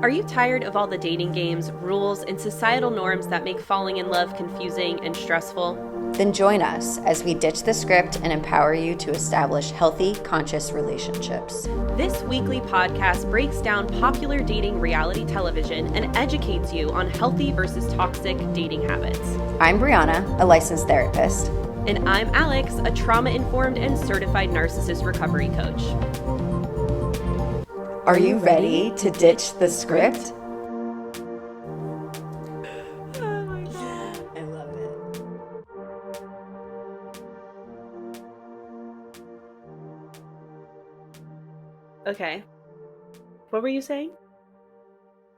Are you tired of all the dating games, rules, and societal norms that make falling in love confusing and stressful? Then join us as we ditch the script and empower you to establish healthy, conscious relationships. This weekly podcast breaks down popular dating reality television and educates you on healthy versus toxic dating habits. I'm Brianna, a licensed therapist. And I'm Alex, a trauma-informed and certified narcissist recovery coach. Are you ready to ditch the script? Oh my God. I love it. Okay. What were you saying?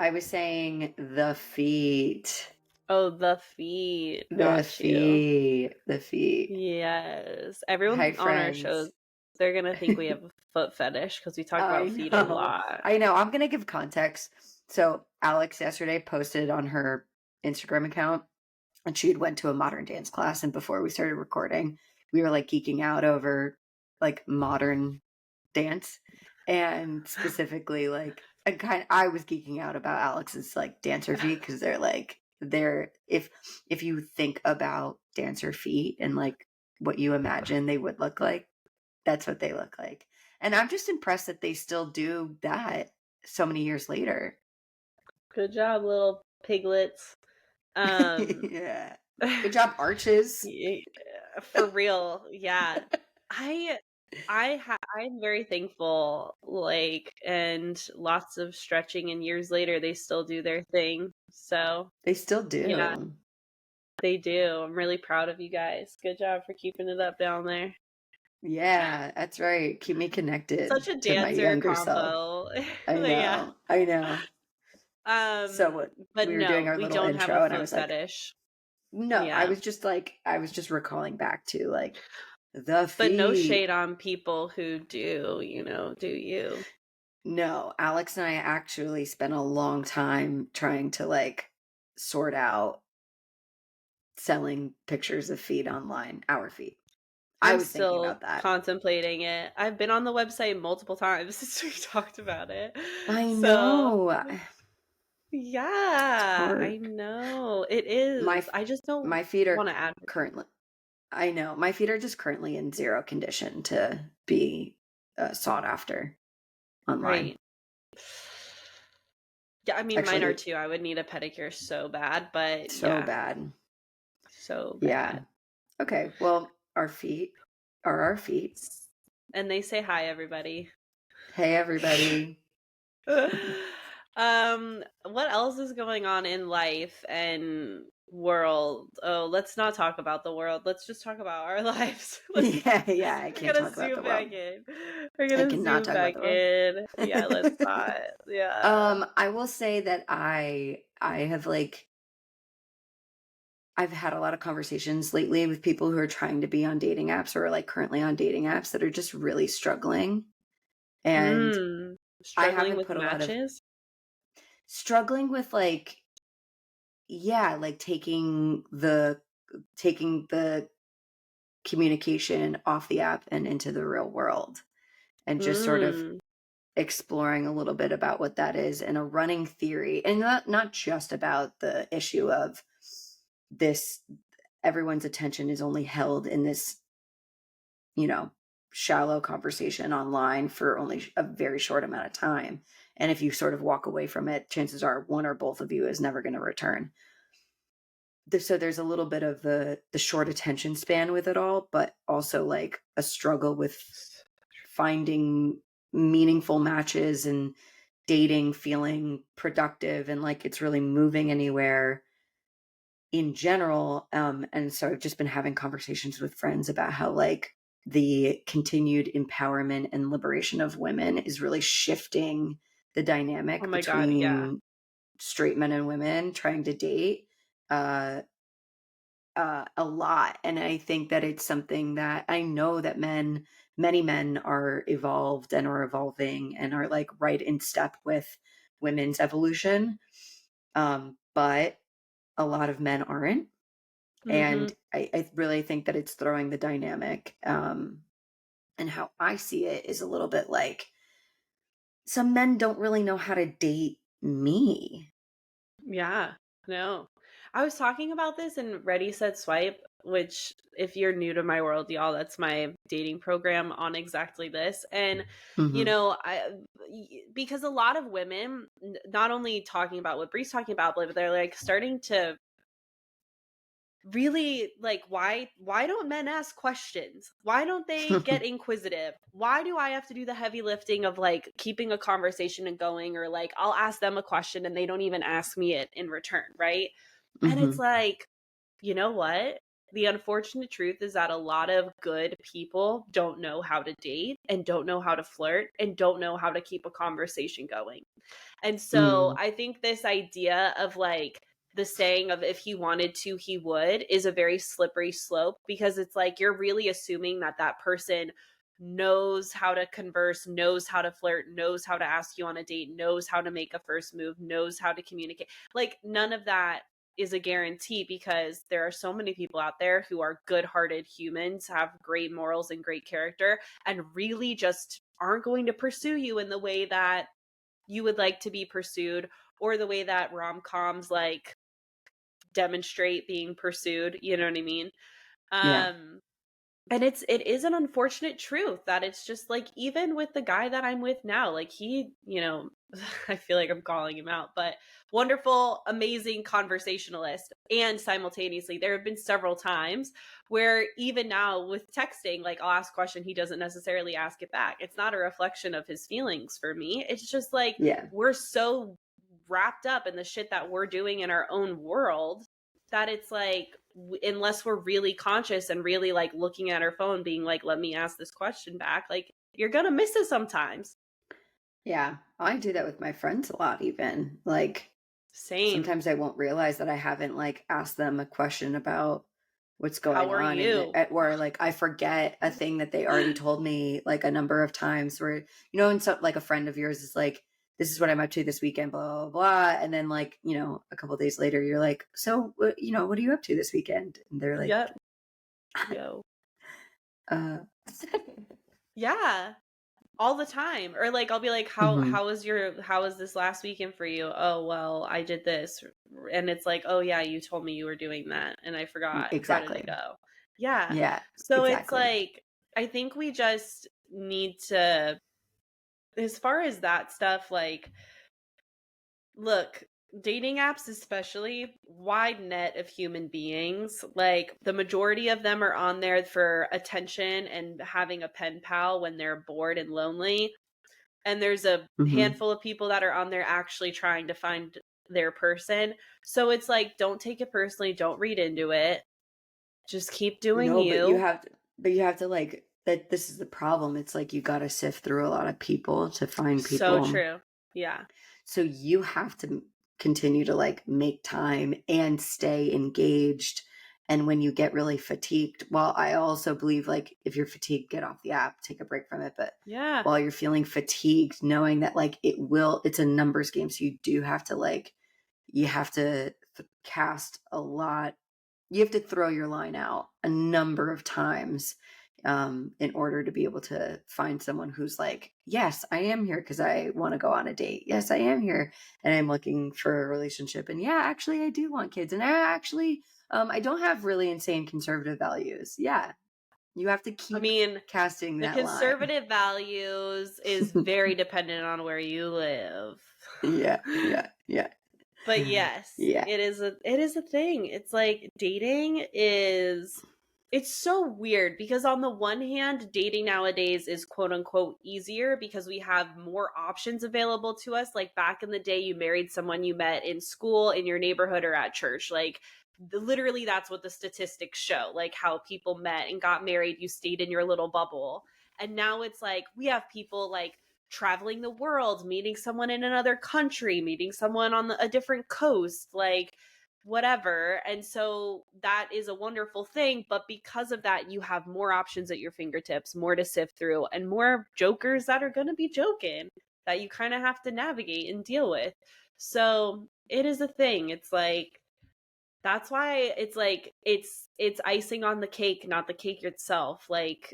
I was saying the feet. Oh, the feet. The Got you. feet. The feet. Yes. Everyone Hi, on our friends. shows, they're going to think we have a foot fetish because we talk about feet a lot. I know. I'm going to give context. So Alex yesterday posted on her Instagram account, and she had went to a modern dance class. And before we started recording, we were like geeking out over like modern dance, and specifically like I was geeking out about Alex's like dancer feet, because they're if you think about dancer feet and like what you imagine they would look like, that's what they look like. And I'm just impressed that they still do that so many years later. Good job, little piglets. Yeah. Good job, arches. Yeah, for real. Yeah. I'm very thankful, like, and lots of stretching, and years later they still do their thing. So They still do. yeah, they do. I'm really proud of you guys. Good job for keeping it up down there. Yeah, that's right. Keep me connected Such a to my dancer younger self. combo. I Yeah. know. I know. So But we were doing no, our we little don't have a intro, and I foot was like, fetish. no, Yeah. I was just recalling back to like the But no feet. shade on people who do, do you? No, Alex and I actually spent a long time trying to like sort out selling pictures of feet online, our feet. I I'm was thinking still about that. contemplating it. I've been on the website multiple times since we talked about it. I So, know. It's yeah, I hard. know. It My is. I just don't my feet are want to advertise. currently I know. My feet are just currently in zero condition to be sought after online. Right. Yeah, I mean, mine are Actually, too. I would need a pedicure so bad, but so yeah, bad. so Yeah. bad. Okay. Well, our feet are our feet. And they say hi, everybody. Hey, everybody. What else is going on in life and world? Oh, let's not talk about the world. Let's just talk about our lives. Yeah. I We're can't gonna talk about the zoom world. back in. We're I gonna cannot zoom talk about back the world. in. Yeah, let's not. Yeah. I will say that I have like I've had a lot of conversations lately with people who are trying to be on dating apps, or like currently on dating apps, that are just really struggling. And I Struggling haven't with put a lot of matches. struggling with like, yeah, like taking the communication off the app and into the real world, and just sort of Mm. exploring a little bit about what that is, and a running theory, and not just about the issue of this everyone's attention is only held in this, you know, shallow conversation online for only a very short amount of time. And if you sort of walk away from it, chances are one or both of you is never going to return. So there's a little bit of the short attention span with it all, but also like a struggle with finding meaningful matches and dating, feeling productive, and like it's really moving anywhere in general. And so I've just been having conversations with friends about how like the continued empowerment and liberation of women is really shifting the Oh dynamic my God, yeah. between straight men and women trying to date, uh, a lot. And I think that it's something that I know that many men are evolved and are evolving and are like right in step with women's evolution. But a lot of men aren't. Mm-hmm. And I really think that it's throwing the dynamic. And how I see it is a little bit like some men don't really know how to date me. Yeah. No. I was talking about this in Ready Set Swipe, which if you're new to my world, y'all, that's my dating program on exactly this. And Mhm. because a lot of women, not only talking about what Bree's talking about, but they're like starting to really like, why don't men ask questions? Why don't they get inquisitive? Why do I have to do the heavy lifting of like keeping a conversation and going, or like I'll ask them a question and they don't even ask me it in return, right? And it's Mhm. like, you know what? The unfortunate truth is that a lot of good people don't know how to date and don't know how to flirt and don't know how to keep a conversation going. And so Mm. I think this idea of like the saying of if he wanted to, he would is a very slippery slope, because it's like you're really assuming that that person knows how to converse, knows how to flirt, knows how to ask you on a date, knows how to make a first move, knows how to communicate. Like none of that is a guarantee, because there are so many people out there who are good-hearted humans, have great morals and great character, and really just aren't going to pursue you in the way that you would like to be pursued, or the way that rom-coms like demonstrate being pursued, you know what I mean? Yeah. Um and it is an unfortunate truth that it's just like, even with the guy that I'm with now, like he, I feel like I'm calling him out, but wonderful, amazing conversationalist. And simultaneously, there have been several times where even now with texting, like I'll ask a question, he doesn't necessarily ask it back. It's not a reflection of his feelings for me. It's just like Yeah. we're so wrapped up in the shit that we're doing in our own world that it's like, unless we're really conscious and really like looking at our phone being like, let me ask this question back, like you're gonna miss it sometimes. Yeah. I do that with my friends a lot even. Like, Same. sometimes I won't realize that I haven't, like, asked them a question about what's How going are on, and you? or, like, I forget a thing that they already told me, like, a number of times where, and so like, a friend of yours is like, "This is what I'm up to this weekend, blah, blah, blah," and then, like, a couple days later, you're like, "So, what are you up to this weekend?" And they're like, Yep. Yo. "Uh." Yeah. All the time. Or like I'll be like, Mhm. how was this last weekend for you? Oh well, I did this. And it's like, oh yeah, you told me you were doing that and I forgot. How did it Exactly. go? Yeah. Yeah, So it's exactly. like, I think we just need to, as far as that stuff, like, look, dating apps, especially, wide net of human beings. Like, the majority of them are on there for attention and having a pen pal when they're bored and lonely. And there's a Mhm. handful of people that are on there actually trying to find their person. So it's like, don't take it personally. Don't read into it. Just keep doing No, you. but you have to, like, that this is the problem. It's like you gotta sift through a lot of people to find So people. true. Yeah. So you have to continue to, like, make time and stay engaged. And when you get really fatigued, well, I also believe, like, if you're fatigued, get off the app, take a break from it. But Yeah. while you're feeling fatigued, knowing that, like, it's a numbers game. So you do have to, like, you have to cast a lot. You have to throw your line out a number of times, in order to be able to find someone who's like, yes, I am here because I want to go on a date. Yes, I am here and I'm looking for a relationship. And yeah, actually, I do want kids. And I don't have really insane conservative values. Yeah, you have to I keep mean, casting the that line. conservative values is very dependent on where you live. Yeah, yeah, yeah, But yes, yeah. it is a thing. It's like dating is, it's so weird because on the one hand, dating nowadays is quote unquote easier because we have more options available to us. Like back in the day, you married someone you met in school, in your neighborhood, or at church. Like literally that's what the statistics show, like how people met and got married. You stayed in your little bubble. And now it's like we have people like traveling the world, meeting someone in another country, meeting someone on a different coast, like whatever. And so that is a wonderful thing. But because of that, you have more options at your fingertips, more to sift through, and more jokers that are going to be joking that you kind of have to navigate and deal with. So it is a thing. It's like, that's why it's like it's icing on the cake, not the cake itself. Like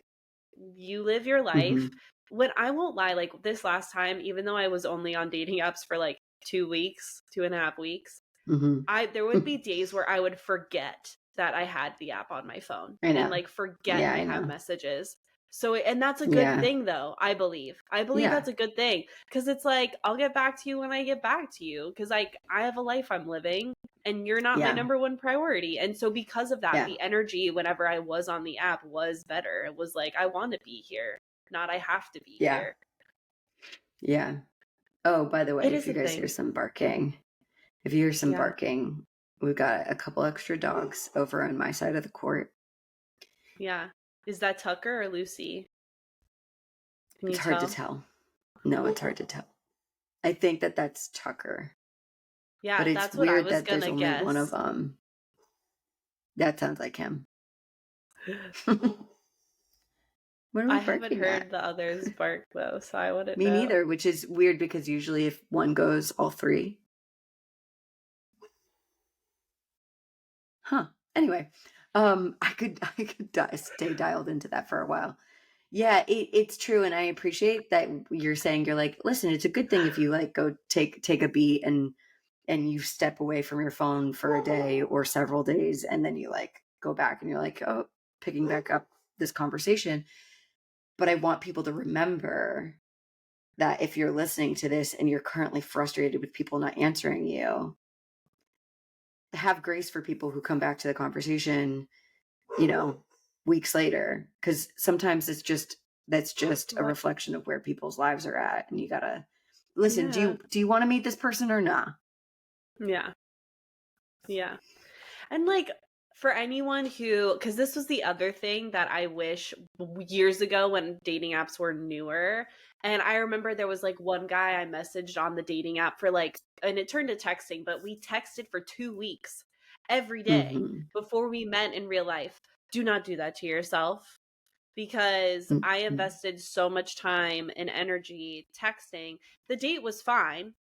you live your life. Hmm. When I won't lie, like this last time, even though I was only on dating apps for like 2 weeks, 2.5 weeks, Mhm. there would be days where I would forget that I had the app on my phone I and know. like forget Yeah, I I have know. messages. So, and that's a good Yeah. thing though, I believe. I believe Yeah. that's a good thing because it's like, I'll get back to you when I get back to you because like I have a life I'm living and you're not my Yeah. number one priority. And so, because of that, Yeah. the energy whenever I was on the app was better. It was like, I want to be here, not I have to be Yeah. here. Yeah. Oh, by the way, It if is you a guys hear thing. some barking, if you hear some Yeah. barking, we've got a couple extra dogs over on my side of the court. Yeah. Is that Tucker or Lucy? Can It's you hard to tell? tell. No, it's hard to tell. I think that that's Tucker, but Yeah, it's that's what I weird was that there's gonna only one of guess. them. That sounds like him. What are we I haven't barking at? heard the others bark though, so I wouldn't Me know. neither, which is weird because usually if one goes, all three. Huh. Anyway, I could stay dialed into that for a while. Yeah, it's true, and I appreciate that you're saying you're like, listen, it's a good thing if you like go take a beat and you step away from your phone for a day or several days, and then you like go back and you're like, oh, picking back up this conversation. But I want people to remember that if you're listening to this and you're currently frustrated with people not answering you, have grace for people who come back to the conversation, you know, weeks later, because sometimes that's just a What? reflection of where people's lives are at, and you gotta listen. do Yeah. you do you want to meet this person or not? Yeah. Yeah. And like for anyone who, because this was the other thing that I wish years ago when dating apps were newer. And I remember there was like one guy I messaged on the dating app for like, and it turned to texting, but we texted for 2 weeks every day Mm-hmm. before we met in real life. Do not do that to yourself because I Mm-hmm. invested so much time and energy texting. The date was fine,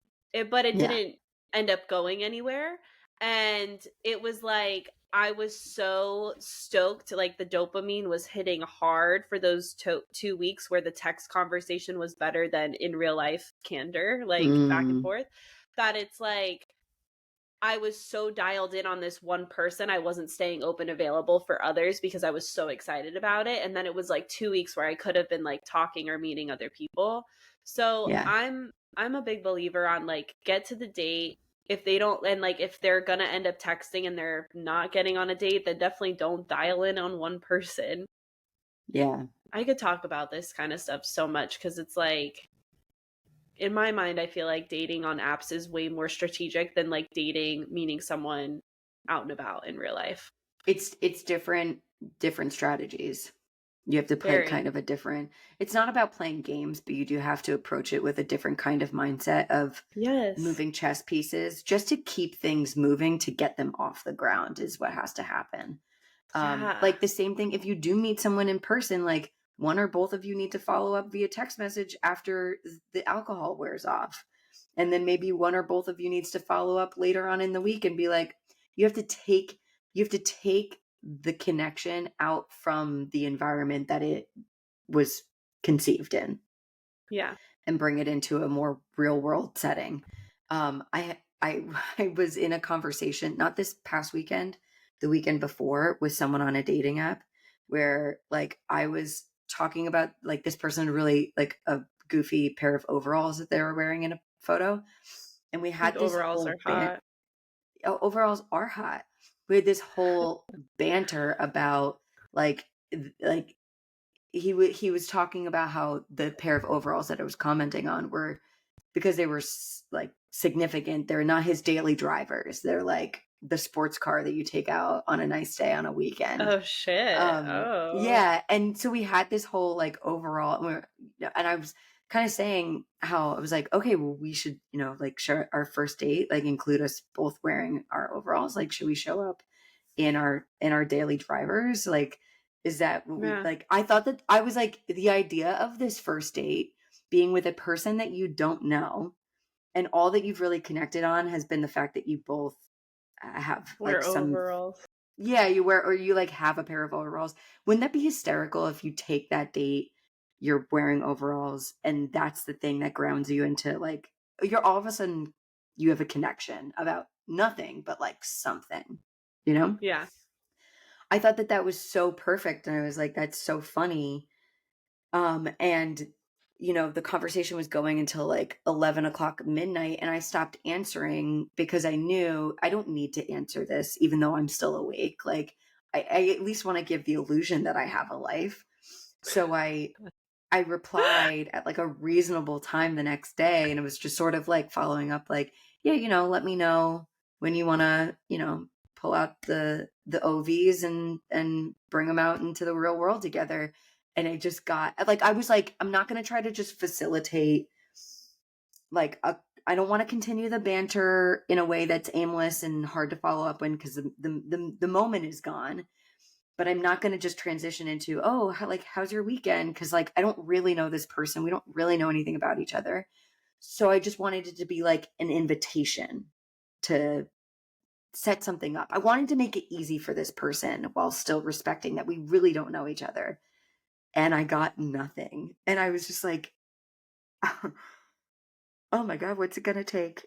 but it Yeah. didn't end up going anywhere. And it was like, I was so stoked. Like the dopamine was hitting hard for those 2 weeks where the text conversation was better than in real life candor, like back and Mm, forth, that it's like, I was so dialed in on this one person. I wasn't staying open available for others because I was so excited about it. And then it was like 2 weeks where I could have been like talking or meeting other people. So yeah. I'm a big believer on like get to the date. If they don't, and like if they're gonna end up texting and they're not getting on a date, then definitely don't dial in on one person. Yeah. I could talk about this kind of stuff so much because it's like, in my mind, I feel like dating on apps is way more strategic than like dating, meeting someone out and about in real life. It's different strategies. You have to play kind Very. of a different. It's not about playing games, but you do have to approach it with a different kind of mindset of Yes. moving chess pieces just to keep things moving, to get them off the ground is what has to happen. Yeah. Like the same thing, if you do meet someone in person, like one or both of you need to follow up via text message after the alcohol wears off. And then maybe one or both of you needs to follow up later on in the week and be like, you have to take you have to take the connection out from the environment that it was conceived in Yeah. and bring it into a more real world setting. I I was in a conversation not this past weekend, the weekend before, with someone on a dating app where like I was talking about like this person had really like a goofy pair of overalls that they were wearing in a photo, and we Like had this overalls are whole hot. overalls are hot. We had this whole banter about like like he was talking about how the pair of overalls that I was commenting on were, because they were like significant. They're not his daily drivers. They're like the sports car that you take out on a nice day on a weekend. Oh shit. Oh. Yeah, and so we had this whole like overall, and I was kind of saying how I was like, okay, well, we should, like share our first date, like include us both wearing our overalls. Like, should we show up in our daily drivers? Like, is that what we Yeah. like? I thought that I was like, the idea of this first date being with a person that you don't know, and all that you've really connected on has been the fact that you both have like Wear some, overalls. yeah, you wear, or you like have a pair of overalls. Wouldn't that be hysterical if you take that date, you're wearing overalls, and that's the thing that grounds you into like, you're all of a sudden, you have a connection about nothing but like something, you know? Yeah. I thought that that was so perfect. And I was like, that's so funny. And the conversation was going until like 11 o'clock midnight, and I stopped answering because I knew I don't need to answer this, even though I'm still awake. Like I at least want to give the illusion that I have a life. So I replied at like a reasonable time the next day, and it was just sort of like following up like, yeah, let me know when you want to, pull out the OVs and bring them out into the real world together. And I just got like, I was like, I'm not going to try to just facilitate like I don't want to continue the banter in a way that's aimless and hard to follow up when, because the moment is gone. But I'm not going to just transition into, oh, how's your weekend? Because like I don't really know this person. We don't really know anything about each other. So I just wanted it to be like an invitation to set something up. I wanted to make it easy for this person while still respecting that we really don't know each other. And I got nothing. And I was just like, oh my God, what's it going to take?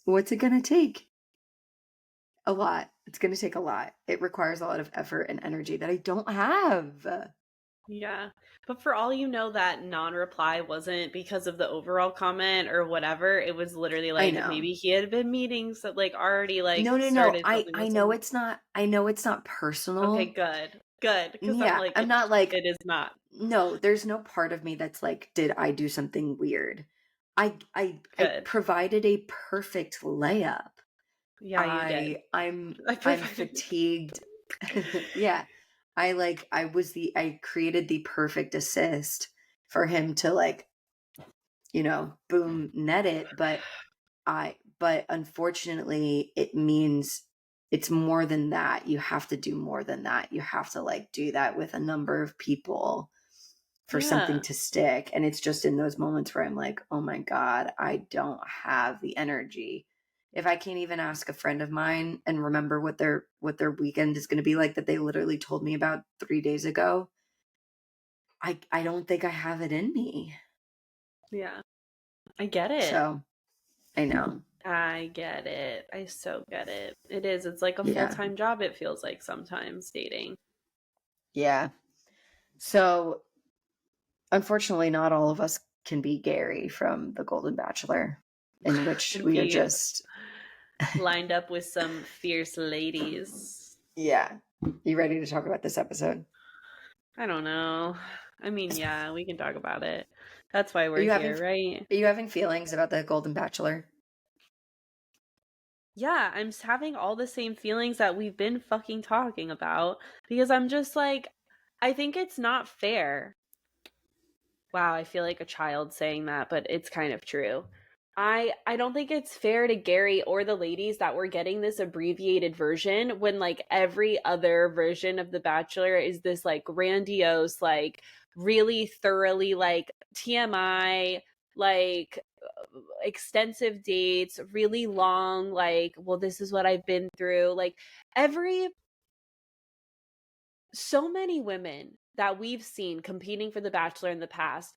What's it going to take? A lot. It's going to take a lot. It requires a lot of effort and energy that I don't have. Yeah. But for all you know, that non-reply wasn't because of the overall comment or whatever. It was literally I like know. maybe he had been meetings that like already like No. started I something I with know someone. it's not. I know it's not Okay, personal. good. Good. Because I'm Yeah, like, I'm not like, it is not. no, there's no part of me that's like, did I do something weird? I Good. provided a perfect layup. Yeah, you did. I I'm provided. fatigued. Yeah. I created the perfect assist for him to like, boom, net it, but unfortunately it means it's more than that. You have to do more than that. You have to like do that with a number of people for something Yeah. to stick. And it's just in those moments where I'm like, oh my God, I don't have the energy. If I can't even ask a friend of mine and remember what their weekend is going to be like that they literally told me about 3 days ago, I don't think I have it in me. Yeah. I get it. So I know. I get it. I so get it. It is. It's like a Yeah. full-time job, it feels like sometimes dating. Yeah. So unfortunately, not all of us can be Gary from The Golden Bachelor, in which And we are be just, lined up with some fierce ladies. yeah. You ready to talk about this episode? I don't know. I mean, yeah, we can talk about it. That's why Are we're you having here, right? are you having feelings about The Golden Bachelor? Yeah, I'm having all the same feelings that we've been fucking talking about because I'm just like, I think it's not fair. Wow, I feel like a child saying that, but it's kind of true. I don't think it's fair to Gary or the ladies that we're getting this abbreviated version when like every other version of The Bachelor is this like grandiose, like really thoroughly like TMI, like extensive dates, really long, like, well, this is what I've been through. Like every so many women that we've seen competing for The Bachelor in the past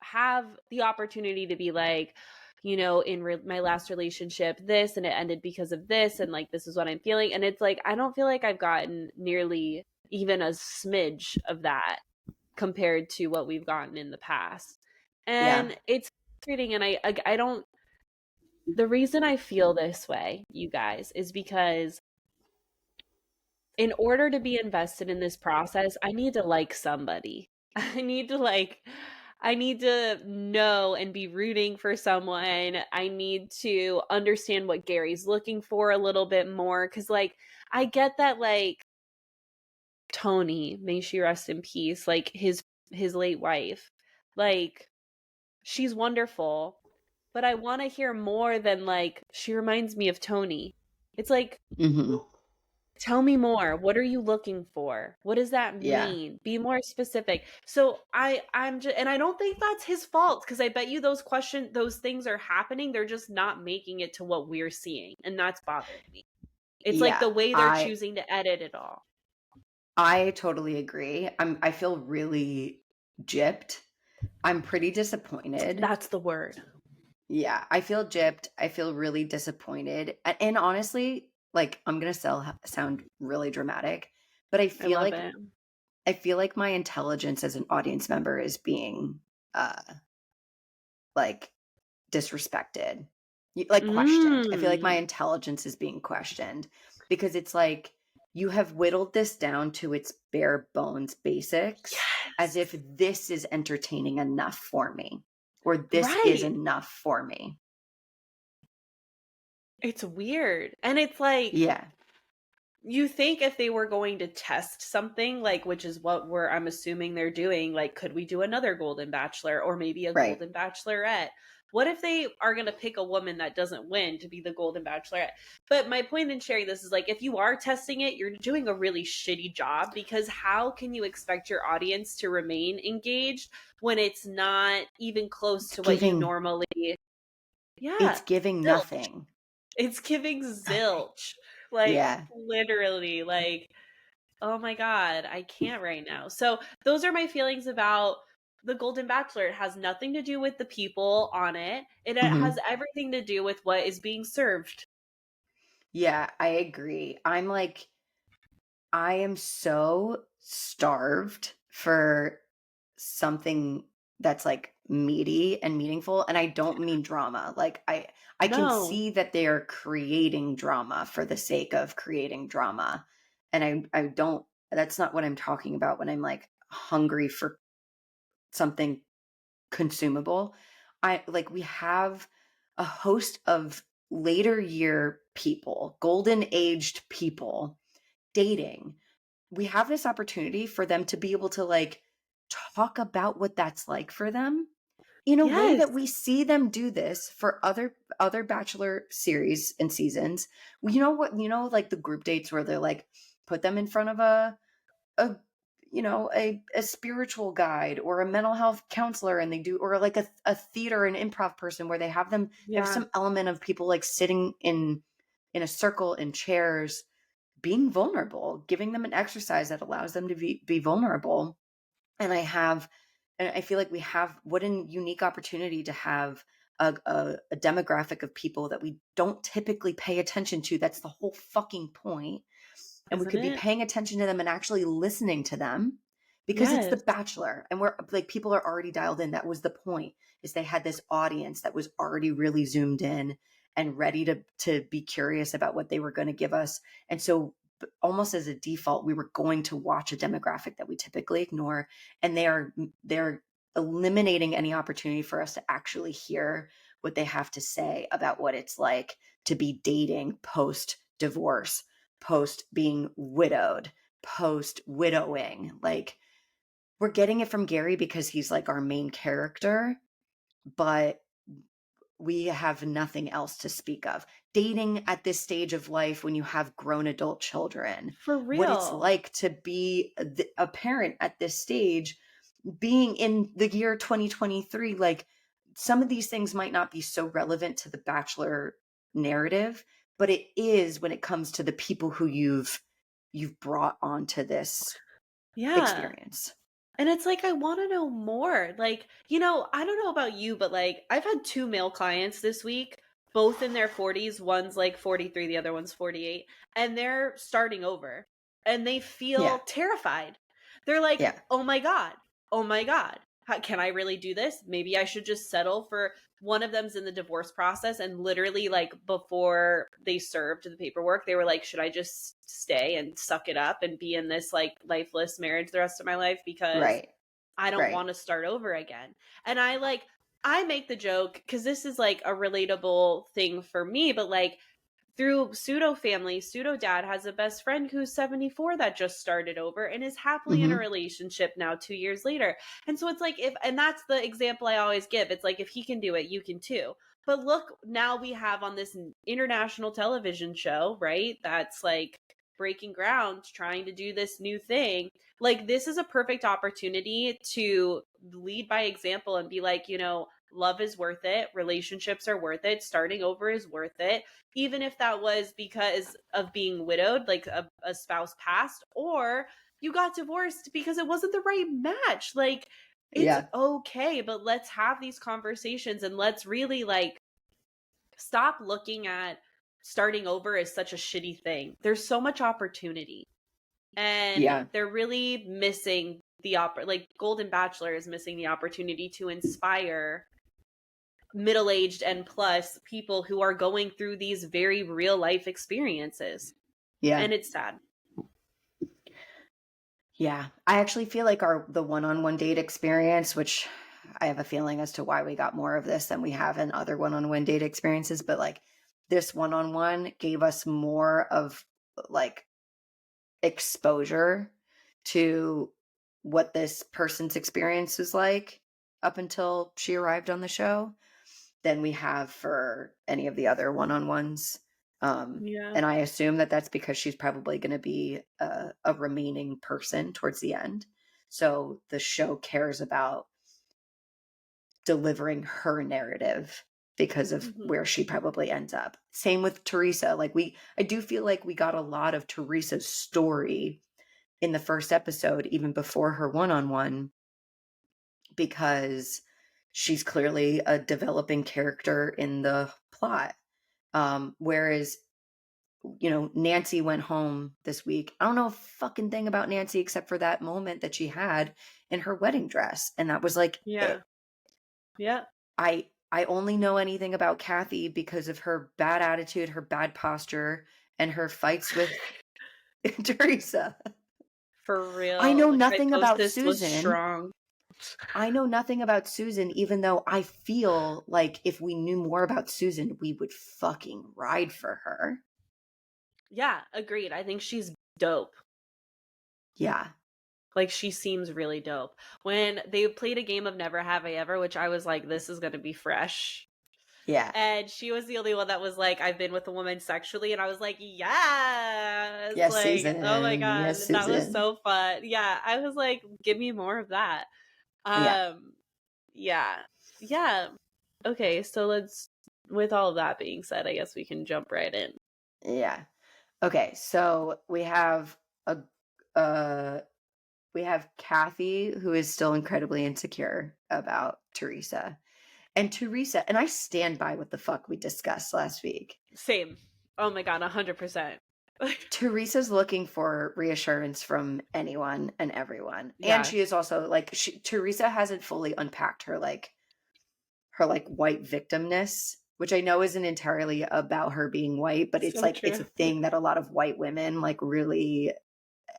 have the opportunity to be like, in my last relationship, this, and it ended because of this, and like, this is what I'm feeling. And it's like, I don't feel like I've gotten nearly even a smidge of that compared to what we've gotten in the past. Yeah. And it's frustrating. And I don't, the reason I feel this way, you guys, is because in order to be invested in this process, I need to like somebody. I need to like I need to know and be rooting for someone. I need to understand what Gary's looking for a little bit more cuz like I get that like Tony, may she rest in peace, like his late wife. Like she's wonderful, but I want to hear more than like she reminds me of Tony. It's like Hmm. tell me more. What are you looking for? What does that Yeah. mean? Be more specific. So I'm just, and I don't think that's his fault because I bet you those things are happening. They're just not making it to what we're seeing, and that's bothering me. It's like Yeah. the way they're I choosing to edit it all. I totally agree. I feel really gypped. I'm pretty disappointed. That's the word. Yeah, I feel gypped. I feel really disappointed. And honestly, like I'm going to sound really dramatic, but I love it. I feel like my intelligence as an audience member is being uh like disrespected. Like questioned. I feel like my Mm. intelligence is being questioned because it's like you have whittled this down to its bare bones basics as if Yes. this is entertaining enough for me or this is Right. enough for me. It's weird. And it's like, Yeah. you think if they were going to test something, like, which is what I'm assuming they're doing, like, could we do another Golden Bachelor or maybe a Right. Golden Bachelorette? What if they are going to pick a woman that doesn't win to be the Golden Bachelorette? But my point in sharing this is like, if you are testing it, you're doing a really shitty job because how can you expect your audience to remain engaged when it's not even close It's to what you giving normally, it's yeah, giving zilch. nothing. It's giving Nothing. zilch. Like, Yeah. literally, like, oh my god, I can't right now. So, those are my feelings about The Golden Bachelor. It has nothing to do with the people on it. It has Mhm. everything to do with what is being served. Yeah, I agree. I am so starved for something that's like meaty and meaningful, and I don't mean drama. Like I can No. see that they are creating drama for the sake of creating drama. And I don't that's not what I'm talking about when I'm like hungry for something consumable. I like we have a host of later year people, golden aged people dating. We have this opportunity for them to be able to like talk about what that's like for them in a way Yes. that we see them do this for other bachelor series and seasons. You know what, like the group dates where they're like put them in front of a a spiritual guide or a mental health counselor, and they do, or like a theater and improv person where they have them have Yeah. some element of people like sitting in a circle in chairs being vulnerable, giving them an exercise that allows them to be vulnerable. And I feel like we have what a unique opportunity to have a demographic of people that we don't typically pay attention to. That's the whole fucking point. And we Isn't could be it? paying attention to them and actually listening to them because it's the Yes. bachelor and we're like people are already dialed in. That was the point, is they had this audience that was already really zoomed in and ready to be curious about what they were going to give us. And so almost as a default, we were going to watch a demographic that we typically ignore, and they're eliminating any opportunity for us to actually hear what they have to say about what it's like to be dating post divorce, post being widowed, post widowing. Like we're getting it from Gary because he's like our main character, but we have nothing else to speak of. Dating at this stage of life when you have grown adult children, For what it's real. like to be a parent at this stage, being in the year 2023, like some of these things might not be so relevant to the bachelor narrative, but it is when it comes to the people who you've brought onto this Yeah. experience. And it's like, I want to know more. Like, I don't know about you, but like, I've had two male clients this week, both in their 40s. One's like 43, the other one's 48, and they're starting over and they Yeah. feel terrified. They're like, Yeah. oh my God, oh my God. Can I really do this? Maybe I should just settle for one of them's in the divorce process. And literally, like, before they served the paperwork, they were like, should I just stay and suck it up and be in this like lifeless marriage the rest of my life? Because Right. I don't Right. want to start over again. And I make the joke because this is like a relatable thing for me, but like through pseudo family, pseudo dad has a best friend who's 74 that just started over and is happily in a Mhm. relationship now 2 years later. And so it's like, and that's the example I always give. It's like, if he can do it, you can too. But look, now we have on this international television show, right? That's like breaking ground, trying to do this new thing. Like, this is a perfect opportunity to lead by example and be like, love is worth it. Relationships are worth it. Starting over is worth it, even if that was because of being widowed, like a spouse passed, or you got divorced because it wasn't the right match. Like, It's Yeah. okay, but let's have these conversations and let's really like stop looking at starting over as such a shitty thing. There's so much opportunity. And Yeah. they're really missing like Golden Bachelor is missing the opportunity to inspire middle-aged and plus people who are going through these very real life experiences. Yeah. And it's sad. Yeah. I actually feel like the one-on-one date experience, which I have a feeling as to why we got more of this than we have in other one-on-one date experiences, but like this one-on-one gave us more of like exposure to what this person's experience was like up until she arrived on the show than we have for any of the other one-on-ones. Yeah. And I assume that that's because she's probably going to be a remaining person towards the end. So the show cares about delivering her narrative because of Mhm. where she probably ends up. Same with Teresa. Like I do feel like we got a lot of Teresa's story in the first episode, even before her one-on-one, because she's clearly a developing character in the plot. Whereas, Nancy went home this week. I don't know a fucking thing about Nancy except for that moment that she had in her wedding dress. And that was like Yeah. it. Yeah. I only know anything about Kathy because of her bad attitude, her bad posture, and her fights with Teresa. For I real. know The nothing about psychosis was Susan. strong. I know nothing about Susan, even though I feel like if we knew more about Susan, we would fucking ride for her. Yeah, agreed. I think she's dope. Yeah. Like she seems really dope. When they played a game of Never Have I Ever, which I was like, this is gonna be fresh. Yeah. And she was the only one that was like, I've been with a woman sexually, and I was like, yes, Yes, like, oh my Susan. god, Yes, that was Susan. so fun. Yeah, I was like, give me more of that. Yeah. Um, yeah, yeah. Okay, so let's. With all of that being said, I guess we can jump right in. Yeah. Okay, so a uh we have Kathy, who is still incredibly insecure about Teresa. And Teresa, and I stand by what the fuck we discussed last week. Same. Oh my god, 100%. Teresa's looking for reassurance from anyone and everyone. And Yeah, she is also like Teresa hasn't fully unpacked her white victimness, which I know isn't entirely about her being white, but it's so like it's true. a thing that a lot of white women like really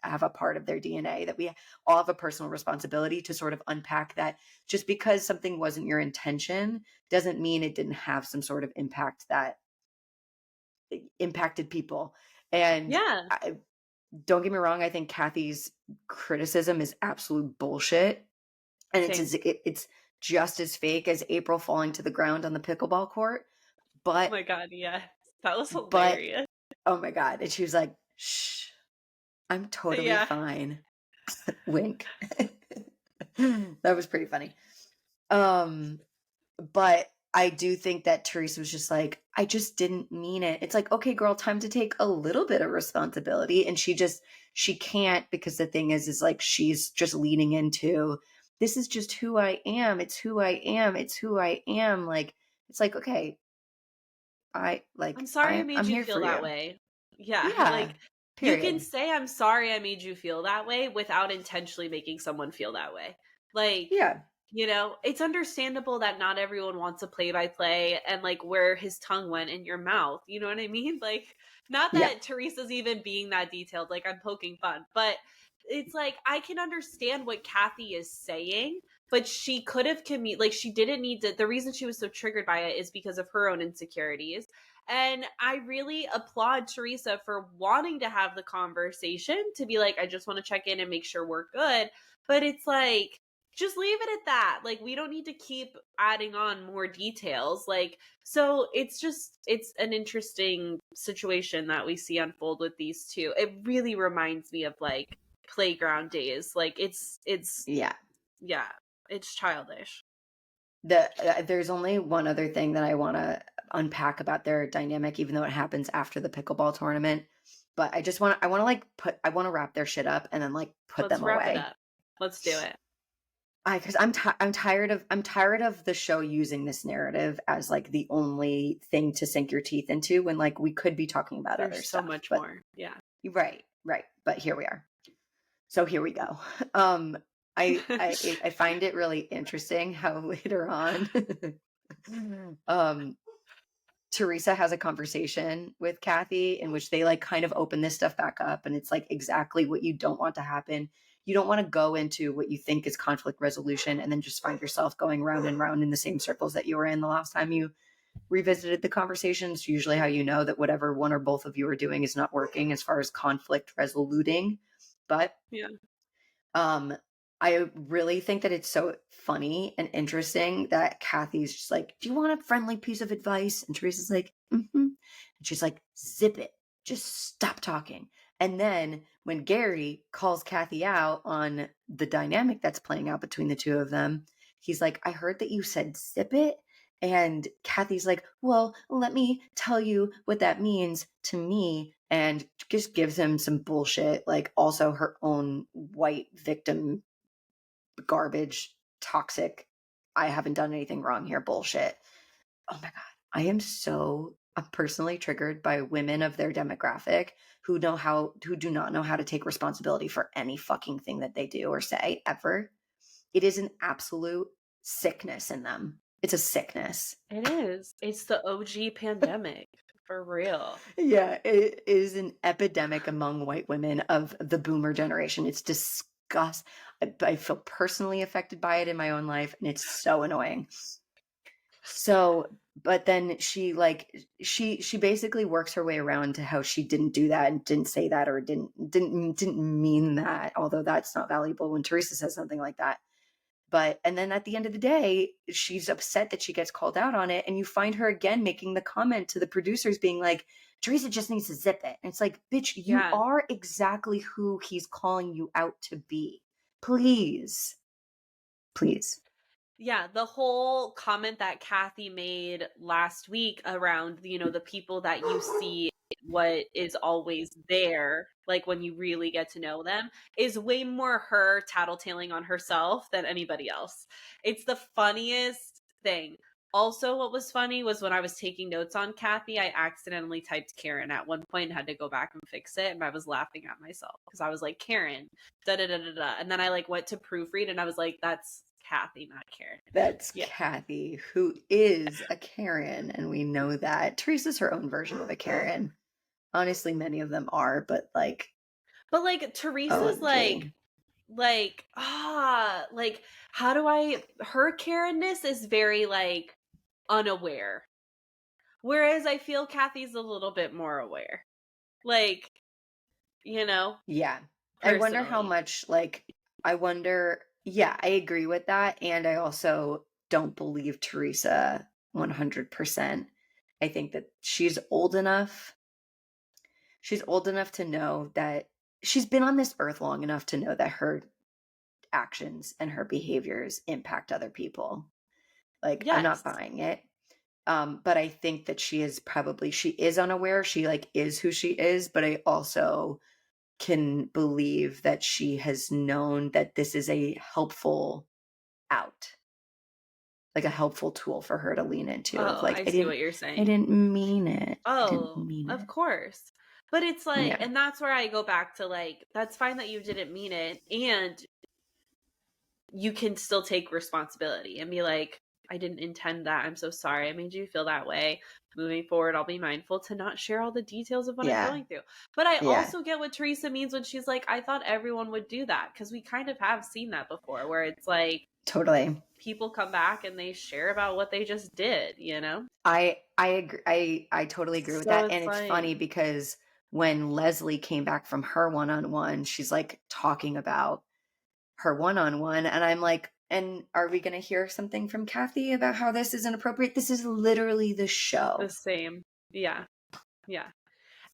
have a part of their DNA, that we all have a personal responsibility to sort of unpack that. Just because something wasn't your intention doesn't mean it didn't have some sort of impact that impacted people. And Yeah, don't get me wrong, I think Kathy's criticism is absolute bullshit. And same. it's just as fake as April falling to the ground on the pickleball court. Oh But, my god, yeah. That was but, hilarious. oh my God. And she was like, shh, I'm totally Yeah. fine. Wink. That was pretty funny. Um, but I do think that Teresa was just like, I just didn't mean it. It's like, okay, girl, time to take a little bit of responsibility. And she can't, because the thing is like, she's just leaning into, this is just who I am. It's who I am. It's who I am. Like, it's like, okay, I'm sorry I made I'm you here feel for that you. way. Yeah, Yeah. like you can Period. say I'm sorry I made you feel that way without intentionally making someone feel that way. Like, Yeah. it's understandable that not everyone wants a play by play and like where his tongue went in your mouth. You know what I mean? Like, not Yeah. that Teresa's even being that detailed, like I'm poking fun, but it's like I can understand what Kathy is saying, but she could have like she didn't need to. The reason she was so triggered by it is because of her own insecurities. And I really applaud Teresa for wanting to have the conversation to be like, I just want to check in and make sure we're good. But it's like, just leave it at that. Like, we don't need to keep adding on more details. Like, so it's an interesting situation that we see unfold with these two. It really reminds me of like playground days. Like, Yeah. yeah, it's childish. There's only one other thing that I want to unpack about their dynamic, even though it happens after the pickleball tournament. But I want to like I want to wrap their shit up and then like put Let's them wrap it away. up. Let's do it. because I'm tired of the show using this narrative as like the only thing to sink your teeth into when like we could be talking about other There's so stuff. much But more. Yeah. right. But here we are. So here we go. Um, I find it really interesting how later on, um, Teresa has a conversation with Kathy in which they like kind of open this stuff back up, and it's like exactly what you don't want to happen. You don't want to go into what you think is conflict resolution and then just find yourself going round and round in the same circles that you were in the last time you revisited the conversations. Usually how you know that whatever one or both of you are doing is not working as far as conflict resoluting. But Yeah. um, I really think that it's so funny and interesting that Kathy's just like, "Do you want a friendly piece of advice?" And Teresa's like, "Mm-hmm." And she's like, "Zip it. Just stop talking." And then when Gary calls Kathy out on the dynamic that's playing out between the two of them, he's like, "I heard that you said zip it." And Kathy's like, "Well, let me tell you what that means to me." And just gives him some bullshit, like also her own white victim garbage, toxic, I haven't done anything wrong here bullshit. Oh my God. I'm personally triggered by women of their demographic who do not know how to take responsibility for any fucking thing that they do or say ever. It is an absolute sickness in them. It's a sickness. It is. It's the OG pandemic for real. Yeah, it is an epidemic among white women of the boomer generation. It's disgust. I feel personally affected by it in my own life, and it's so annoying. So, but then she basically works her way around to how she didn't do that and didn't say that or didn't mean that, although that's not valuable when Teresa says something like that. But and then at the end of the day, she's upset that she gets called out on it. And you find her again making the comment to the producers being like, "Teresa just needs to zip it." And it's like, bitch, you Yeah. are exactly who he's calling you out to be. Please. Please. Yeah, the whole comment that Kathy made last week around, the people that you see what is always there, like when you really get to know them, is way more her tattletaling on herself than anybody else. It's the funniest thing. Also, what was funny was when I was taking notes on Kathy, I accidentally typed Karen at one point and had to go back and fix it. And I was laughing at myself because I was like, Karen, da da da da da. And then I like went to proofread and I was like, that's Kathy, not Karen. That's Yeah. Kathy, who is a Karen, and we know that. Teresa's her own version of a Karen. Honestly, many of them are, but like, But like Teresa's OMG. like how do I her Karenness is very like unaware. Whereas I feel Kathy's a little bit more aware. Like, Yeah. I wonder how personally. much, like, yeah, I agree with that. And I also don't believe Teresa 100%. I think that she's old enough. She's old enough to know that she's been on this earth long enough to know that her actions and her behaviors impact other people. Like, I'm not Yes. buying it. But I think that she is unaware. She like is who she is, but I also can believe that she has known that this is a helpful out, like a helpful tool for her to lean into of Oh, like, I see what you're I saying. didn't mean it. I didn't Oh, mean of it. course. But it's like, Yeah. and that's where I go back to like, that's fine that you didn't mean it. And you can still take responsibility and be like, I didn't intend that. I'm so sorry. I made you feel that way. Moving forward, I'll be mindful to not share all the details of what I'm Yeah. going through. But I Yeah. also get what Teresa means when she's like, I thought everyone would do that. Because we kind of have seen that before, where it's like Totally. people come back and they share about what they just did? I agree. I totally agree with So that. it's And it's like funny because when Leslie came back from her one-on-one, she's like talking about her one-on-one, and I'm like, and are we going to hear something from Kathy about how this is inappropriate? This is literally the the show. same. Yeah. Yeah.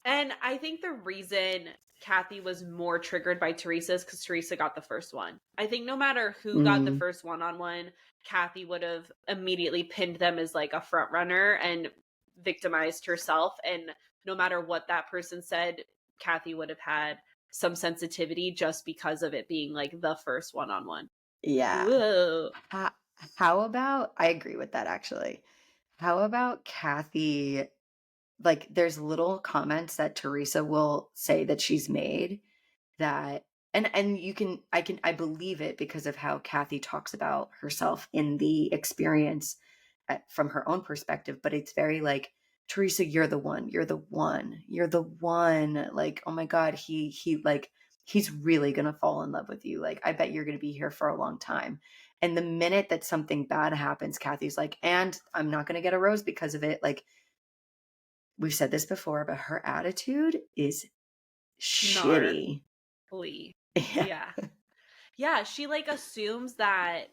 And I think the reason Kathy was more triggered by Teresa is because Teresa got the first one. I think no matter who got the Mm, first one-on-one, Kathy would have immediately pinned them as like a front runner and victimized herself. And no matter what that person said, Kathy would have had some sensitivity just because of it being like the first one-on-one. Yeah. Whoa. How, how about, I agree with that actually. How about Kathy? Like, there's little comments that Teresa will say that she's made that, and I believe it because of how Kathy talks about herself in the experience from her own perspective, but it's very like, Teresa, you're the one, you're the one, you're the one. Like, oh my God, he like, he's really gonna fall in love with you. Like, I bet you're gonna be here for a long time. And the minute that something bad happens, Kathy's like, and I'm not gonna get a rose because of it. Like, we've said this before, but her attitude is shitty. Gnarly. Yeah. Yeah. Yeah, she like assumes that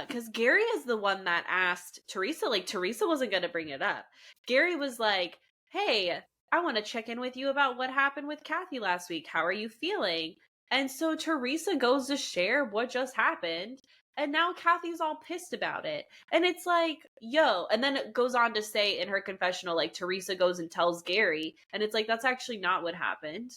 cuz Gary is the one that asked Teresa, like Teresa wasn't going to bring it up. Gary was like, "Hey, I want to check in with you about what happened with Kathy last week. How are you feeling?" And so Teresa goes to share what just happened, and now Kathy's all pissed about it. And it's like, "Yo," and then it goes on to say in her confessional like Teresa goes and tells Gary, and it's like that's actually not what happened.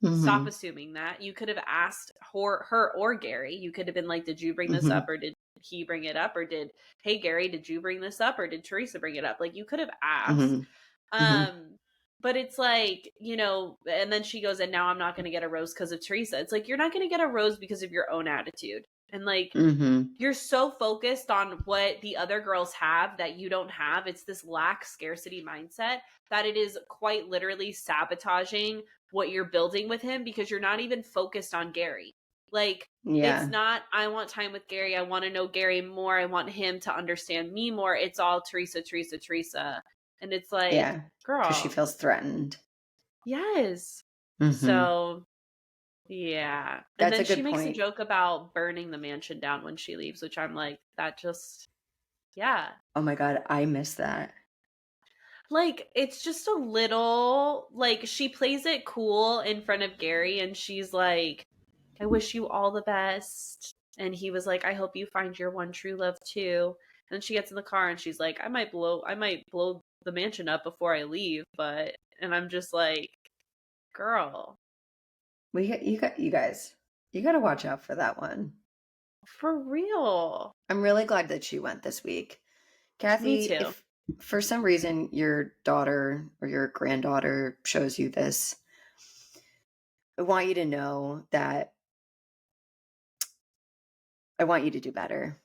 Stop Hmm. assuming that. You could have asked her or Gary. You could have been like, "Did you bring this up, Hmm. or did he bring it up, or did hey Gary, did you bring this up, or did Teresa bring it up?" Like you could have asked. Hmm. Hmm. Um, but it's like, and then she goes, "And now I'm not going to get a rose because of Teresa." It's like you're not going to get a rose because of your own attitude, and like Hmm. you're so focused on what the other girls have that you don't have. It's this lack scarcity mindset that it is quite literally sabotaging what you're building with him because you're not even focused on Gary. Like, it's Yeah. not, I want time with Gary. I want to know Gary more. I want him to understand me more. It's all Teresa, Teresa, Teresa. And it's like, Yeah. Because she girl, feels threatened. yes. Hmm. So, yeah. And That's a then she good makes a point. joke about burning the mansion down when she leaves, which I'm like, that just, yeah. Oh my God, I miss that. Like, it's just a little, like, she plays it cool in front of Gary, and she's like, "I wish you all the best." And he was like, "I hope you find your one true love too." And then she gets in the car and she's like, I might blow the mansion up before I leave, but," and I'm just like, girl, You guys, you got to watch out for that one. for real. I'm really glad that she went this week. Me Kathy, too. if for some reason your daughter or your granddaughter shows you this, I want you to know that I want you to do better.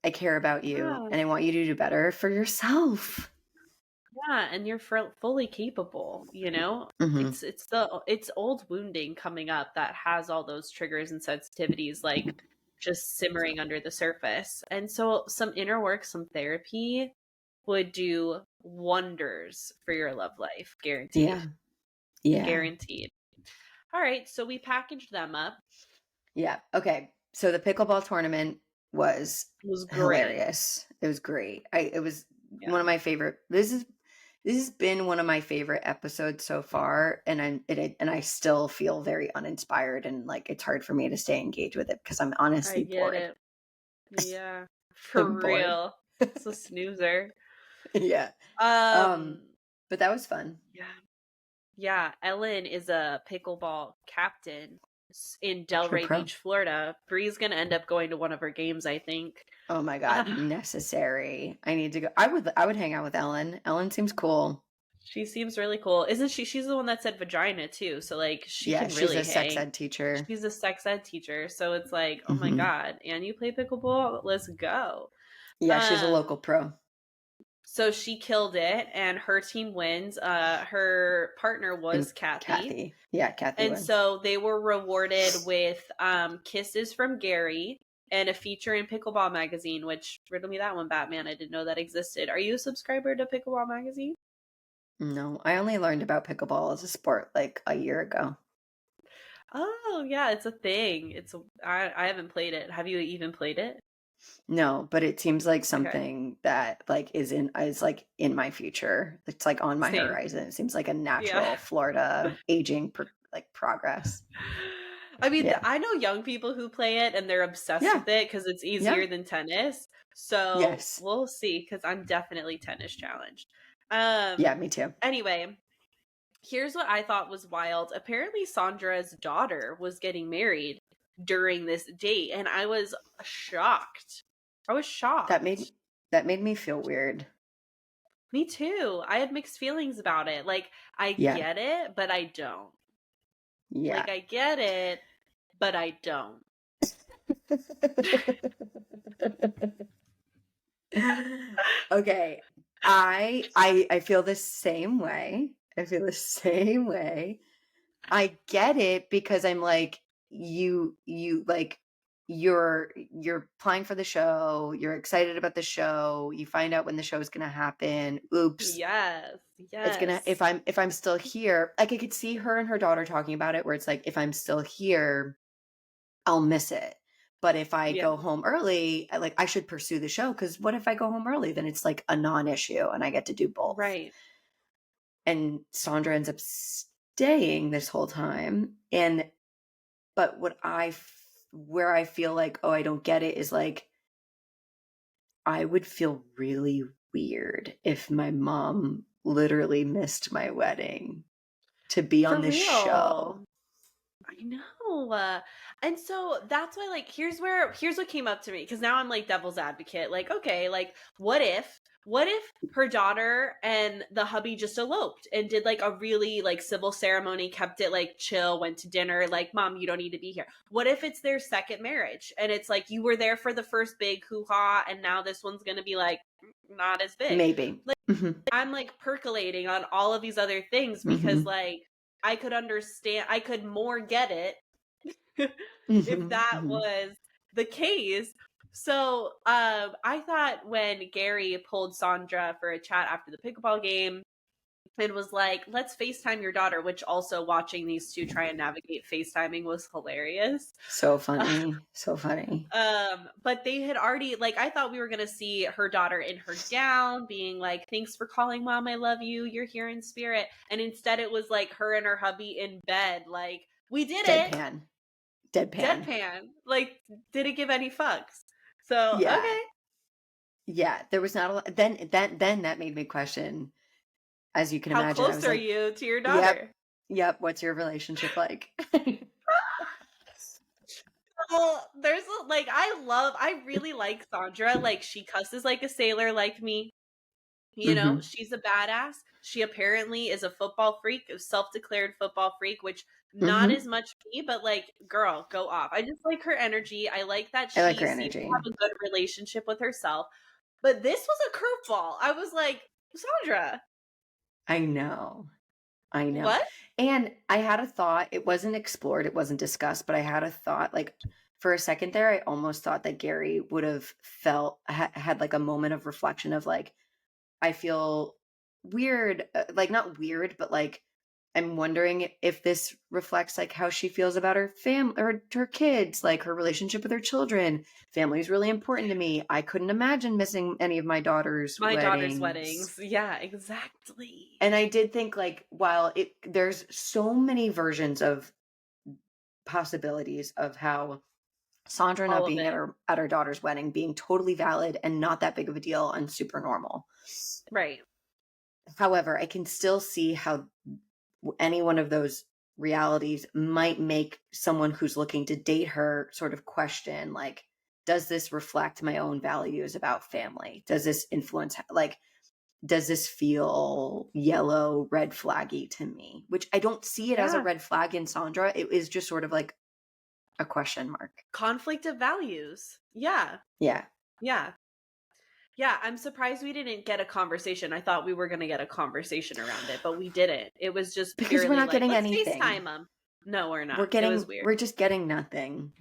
I care about you Yeah. and I want you to do better for yourself. Yeah, and you're fully capable, you know? Hmm. It's old wounding coming up that has all those triggers and sensitivities like just simmering under the surface. And so some inner work, some therapy would do wonders for your love life, guaranteed. Yeah. Yeah. Guaranteed. All right, so we packaged them up. Yeah. Okay. So the pickleball tournament was It was great. hilarious. It was great. It was one Yeah. of my favorite. This has been one of my favorite episodes so far, and I still feel very uninspired and like it's hard for me to stay engaged with it because I'm I honestly get bored. it. Yeah. I'm For bored. real. It's a snoozer. Yeah. Um, Um, but that was fun. yeah. Yeah, Ellen is a pickleball captain in You're Delray pro. Beach, Florida. Bree's gonna end up going to one of her games, I think. Oh my God, Uh, necessary. I need to go. I would hang out with Ellen. Ellen seems cool. she seems really cool, isn't she? She's the one that said vagina too, so like she Yeah, can she's really a sex hang. ed teacher. She's a sex ed teacher, so it's like, oh my Hmm. god, and you play pickleball? Let's go. Yeah, she's a local Um, pro. so she killed it, and her team wins. Her partner And was Kathy. Kathy. Yeah, Kathy And wins. so they were rewarded with kisses from Gary and a feature in Pickleball Magazine, which riddle me that one, Batman. I didn't know that existed. Are you a subscriber to Pickleball Magazine? No, I only learned about pickleball as a sport like a year ago. Oh yeah, it's a thing. I haven't played it. Have you even played it? No, but it seems like Okay, something that like is like in my future. It's like on my same. horizon. It seems like a Yeah. natural Florida aging like progress. I mean, Yeah. I know young people who play it and they're obsessed Yeah. with it because it's Yeah. easier than tennis. So Yes. we'll see because I'm definitely tennis challenged. Yeah, me too. Anyway, here's what I thought was wild. Apparently, Sandra's daughter was getting married. during this date. And I was shocked. I was That shocked. made me feel weird. Me too. I had mixed feelings about it. Like, I Yeah. get it, but I don't. Yeah. Like, I get it, but I don't. Okay. I feel the same way. I feel the same way. I get it because I'm like, you like you're applying for the show, you're excited about the show, you find out when the show is gonna happen. Oops. Yes. It's gonna Yes. if I'm still here, like I could see her and her daughter talking about it where it's like, if I'm still here, I'll miss it. But if I Yeah. go home early, like I should pursue the show, because what if I go home early? Then it's like a non-issue and I get to do both. Right. And Sandra ends up staying this whole time. But where I feel like, oh, I don't get it is like, I would feel really weird if my mom literally missed my wedding to be For on this show. real. I know. And so that's why, like, here's what came up to me, because now I'm like devil's advocate. Like, okay, like, what if her daughter and the hubby just eloped and did like a really like civil ceremony, kept it like chill, went to dinner, like, mom, you don't need to be here. What if it's their second marriage and it's like you were there for the first big hoo-ha and now this one's gonna be like not as big? Maybe. Like, Mhm. I'm like percolating on all of these other things because Mhm. like I could understand, I could more get it if Mhm. that Mhm. was the case. So I thought when Gary pulled Sandra for a chat after the pickleball game and was like, let's FaceTime your daughter, which also watching these two try and navigate FaceTiming was hilarious. So funny. So funny. But they had already, like, I thought we were gonna see her daughter in her gown being like, thanks for calling, mom, I love you, you're here in spirit. And instead it was like her and her hubby in bed, like, we did it. Deadpan. Deadpan. Deadpan. Like, didn't give any fucks. So Yeah. okay. Yeah. There was not a lot. Then that made me question, as you can How imagine. I close was are like, you to your yep. daughter? Yep. What's your relationship like? Well, like, I really like Sandra. Like, she cusses like a sailor, like me. You know, Mhm. she's a badass. She apparently is a football freak, a self-declared football freak, which not Mhm. as much me, but like, girl, go off. I just like her energy. I like that I like her she seems to energy. have a good relationship with herself. But this was a curveball. I was like, Sandra, I know. I know. what? And I had a thought. It wasn't explored, it wasn't discussed, but I had a thought, like, for a second there, I almost thought that Gary would have had like a moment of reflection of like, I feel weird, like not weird, but like I'm wondering if this reflects like how she feels about her family or her kids, like her relationship with her children. Family is really important to me. I couldn't imagine missing any of my daughter's My daughter's weddings. weddings. Yeah, exactly. And I did think like, while there's so many versions of possibilities of how Sandra not All of being it. at her daughter's wedding being totally valid and not that big of a deal and super normal. Right. However, I can still see how any one of those realities might make someone who's looking to date her sort of question, like, does this reflect my own values about family? Does this influence, like, does this feel yellow, red flaggy to me? Which I don't see it as a Yeah. red flag in Sandra. It is just sort of like a question mark. Conflict of values. Yeah. Yeah. Yeah. Yeah, I'm surprised we didn't get a conversation. I thought we were going to get a conversation around it, but we didn't. It was just Because we're purely not like, getting let's anything. FaceTime them. No, we're not. It was weird. We're just getting nothing.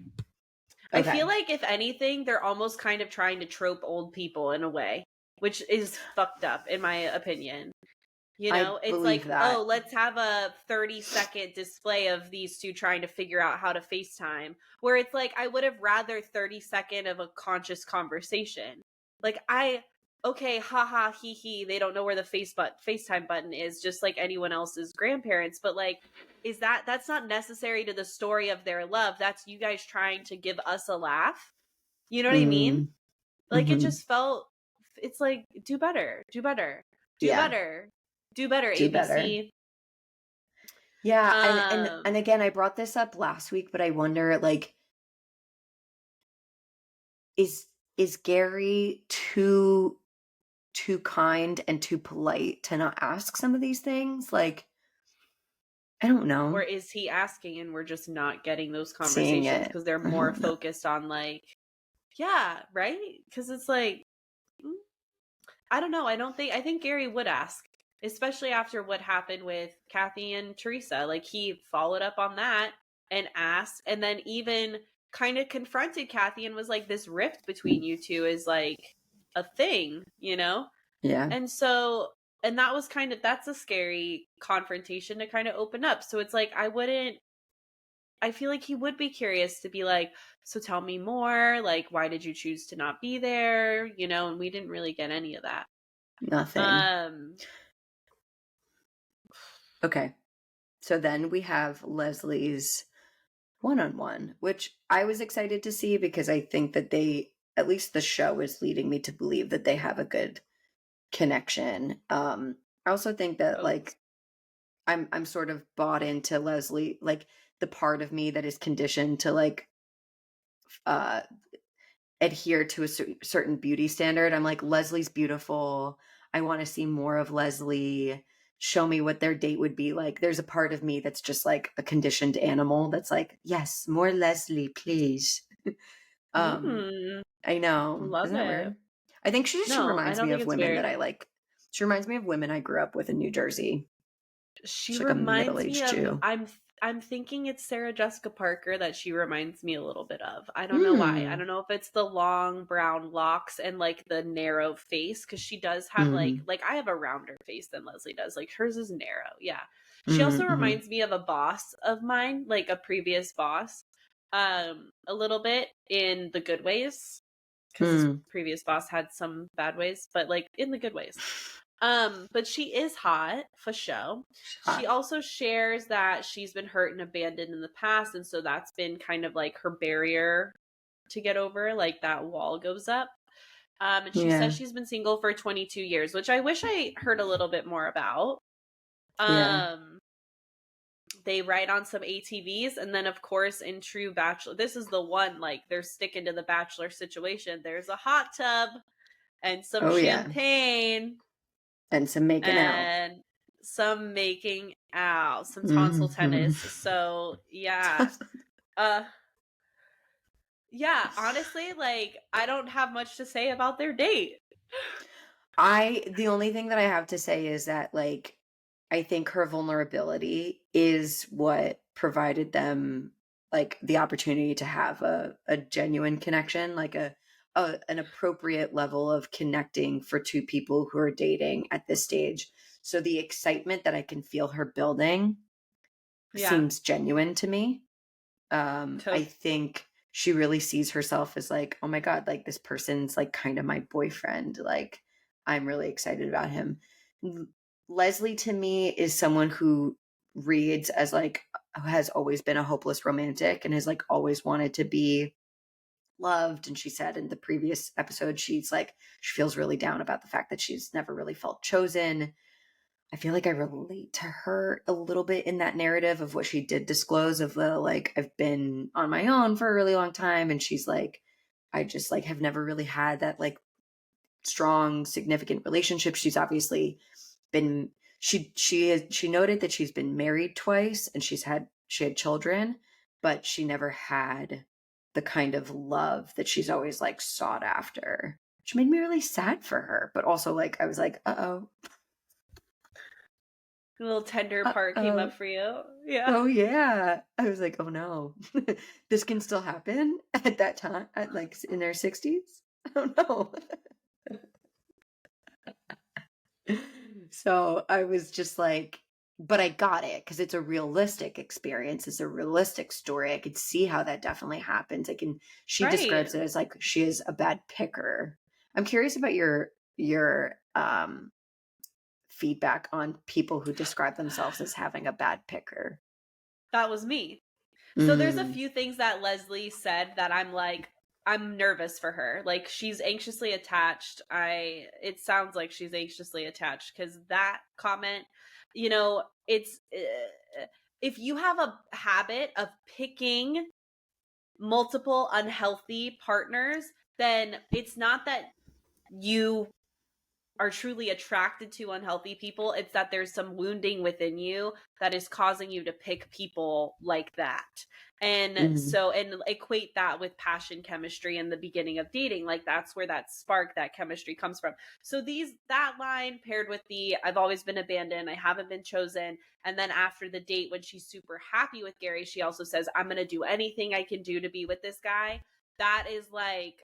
I feel Okay. like, if anything, they're almost kind of trying to trope old people in a way, which is fucked up, in my opinion. You I know, it's believe like, oh, that. let's have a 30-second display of these two trying to figure out how to FaceTime, where it's like, I would have rather 30-second of a conscious conversation. Like, okay, haha, hee hee, they don't know where the FaceTime button is, just like anyone else's grandparents. But like, that's not necessary to the story of their love. That's you guys trying to give us a laugh. You know what I mean? Mm, Like, it hmm. just felt, it's like, do better, do better, do Yeah. better, do better, Do better. ABC. Yeah. And Um, again, I brought this up last week, but I wonder, like, is Gary too kind and too polite to not ask some of these things? Like, I don't Or know. is he asking and we're just not getting those Seeing conversations it. because they're I more don't know. focused on like, yeah, right? Because it's like, mm, I don't know. I think Gary would ask, especially after what happened with Kathy and Teresa. Like he followed up on that and asked, and then even kind of confronted Kathy and was like, this rift between you two is like a thing, you know? Yeah, And so, and that was that's a scary confrontation to kind of open up. So it's like, I feel like he would be curious to be like, so tell me more. Like, why did you choose to not be there? You know, and we didn't really get any of that. nothing. Um, Okay. So then we have Leslie's one-on-one, which I was excited to see because I think that at least the show is leading me to believe that they have a good connection. I also think that Oats. like I'm sort of bought into Leslie, like the part of me that is conditioned to like uh adhere to a certain beauty standard. I'm like, Leslie's beautiful. I want to see more of Leslie. Show me what their date would be like. There's a part of me that's just like a conditioned animal that's like, yes, more Leslie, please. um, Mm, I know. love Isn't that it. weird? I think she No, I reminds don't me think of it's women weird. that I like. She reminds me of women I grew up with in New Jersey. She She's like a reminds me middle-aged of Jew. I'm thinking it's Sarah Jessica Parker that she reminds me a little bit of. I don't know why. I Hmm. don't know if it's the long brown locks and like the narrow face cuz she does have Mm-hmm. like I have a rounder face than Leslie does. Like hers is narrow. Yeah. She also Mm-hmm. reminds me of a boss of mine, like a previous boss. A little bit in the good ways cuz this Mm. previous boss had some bad ways, but like in the good ways. But she is hot for show. She Hot. also shares that she's been hurt and abandoned in the past, and so that's been kind of like her barrier to get over, like that wall goes up. And she says Yeah. she's been single for 22 years, which I wish I heard a little bit more about. Yeah. Um, they ride on some ATVs, and then of course in true Bachelor, this is the one like they're sticking to the Bachelor situation. There's a hot tub and some Oh yeah. champagne And some making out. and some making out, some tonsil Mhm. tennis. So yeah. Uh yeah, honestly, like I don't have much to say about their date. The only thing that I have to say is that, like, I think her vulnerability is what provided them, like, the opportunity to have a genuine connection, like an appropriate level of connecting for two people who are dating at this stage. So the excitement that I can feel her building Yeah. seems genuine to me. I To think she really sees herself as like, oh my God, like this person's like kind of my boyfriend. Like, I'm really excited about him. L- Leslie to me is someone who reads as like, who has always been a hopeless romantic and has like always wanted to be loved. And she said in the previous episode, she's like, she feels really down about the fact that she's never really felt chosen. I feel like I relate to her a little bit in that narrative of what she did disclose of the like I've been on my own for a really long time and she's like I just like have never really had that like strong significant relationship. She's obviously been she noted that she's been married twice and she had children, but she never had the kind of love that she's always like sought after. Which made me really sad for her, but also like I was like, "Uh-oh. a little tender part came up Uh-oh." for you. Yeah. Oh yeah. I was like, "Oh no. This can still happen at that time at like in their 60s?" Oh no. So, I was just like but I got it because it's a realistic experience. It's a realistic story. I could see how that definitely happens. She Right. describes it as like she is a bad picker. I'm curious about your feedback on people who describe themselves as having a bad picker. That was me. So there's a Mm. few things that Leslie said that I'm like I'm nervous for her. Like she's anxiously attached. I it sounds like she's anxiously attached cuz that comment, you know, it's if you have a habit of picking multiple unhealthy partners, then it's not that you are truly attracted to unhealthy people. It's that there's some wounding within you that is causing you to pick people like that. And Mhm. so, and equate that with passion chemistry in the beginning of dating. Like that's where that spark, that chemistry comes from. So that line paired with the, I've always been abandoned, I haven't been chosen. And then after the date, when she's super happy with Gary, she also says, I'm going to do anything I can do to be with this guy. That is like,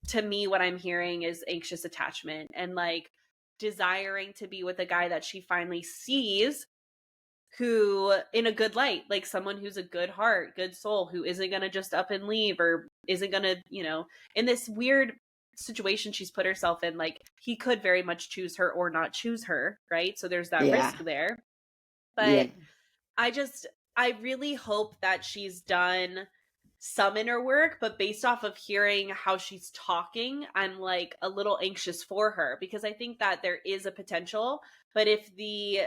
to me, what I'm hearing is anxious attachment and like desiring to be with a guy that she finally sees who in a good light, like someone who's a good heart, good soul, who isn't going to just up and leave or isn't going to, in this weird situation she's put herself in, like he could very much choose her or not choose her, right? So there's that Yeah. risk there. Yeah. But I really hope that she's done some inner work, but based off of hearing how she's talking, I'm like a little anxious for her because I think that there is a potential, but if the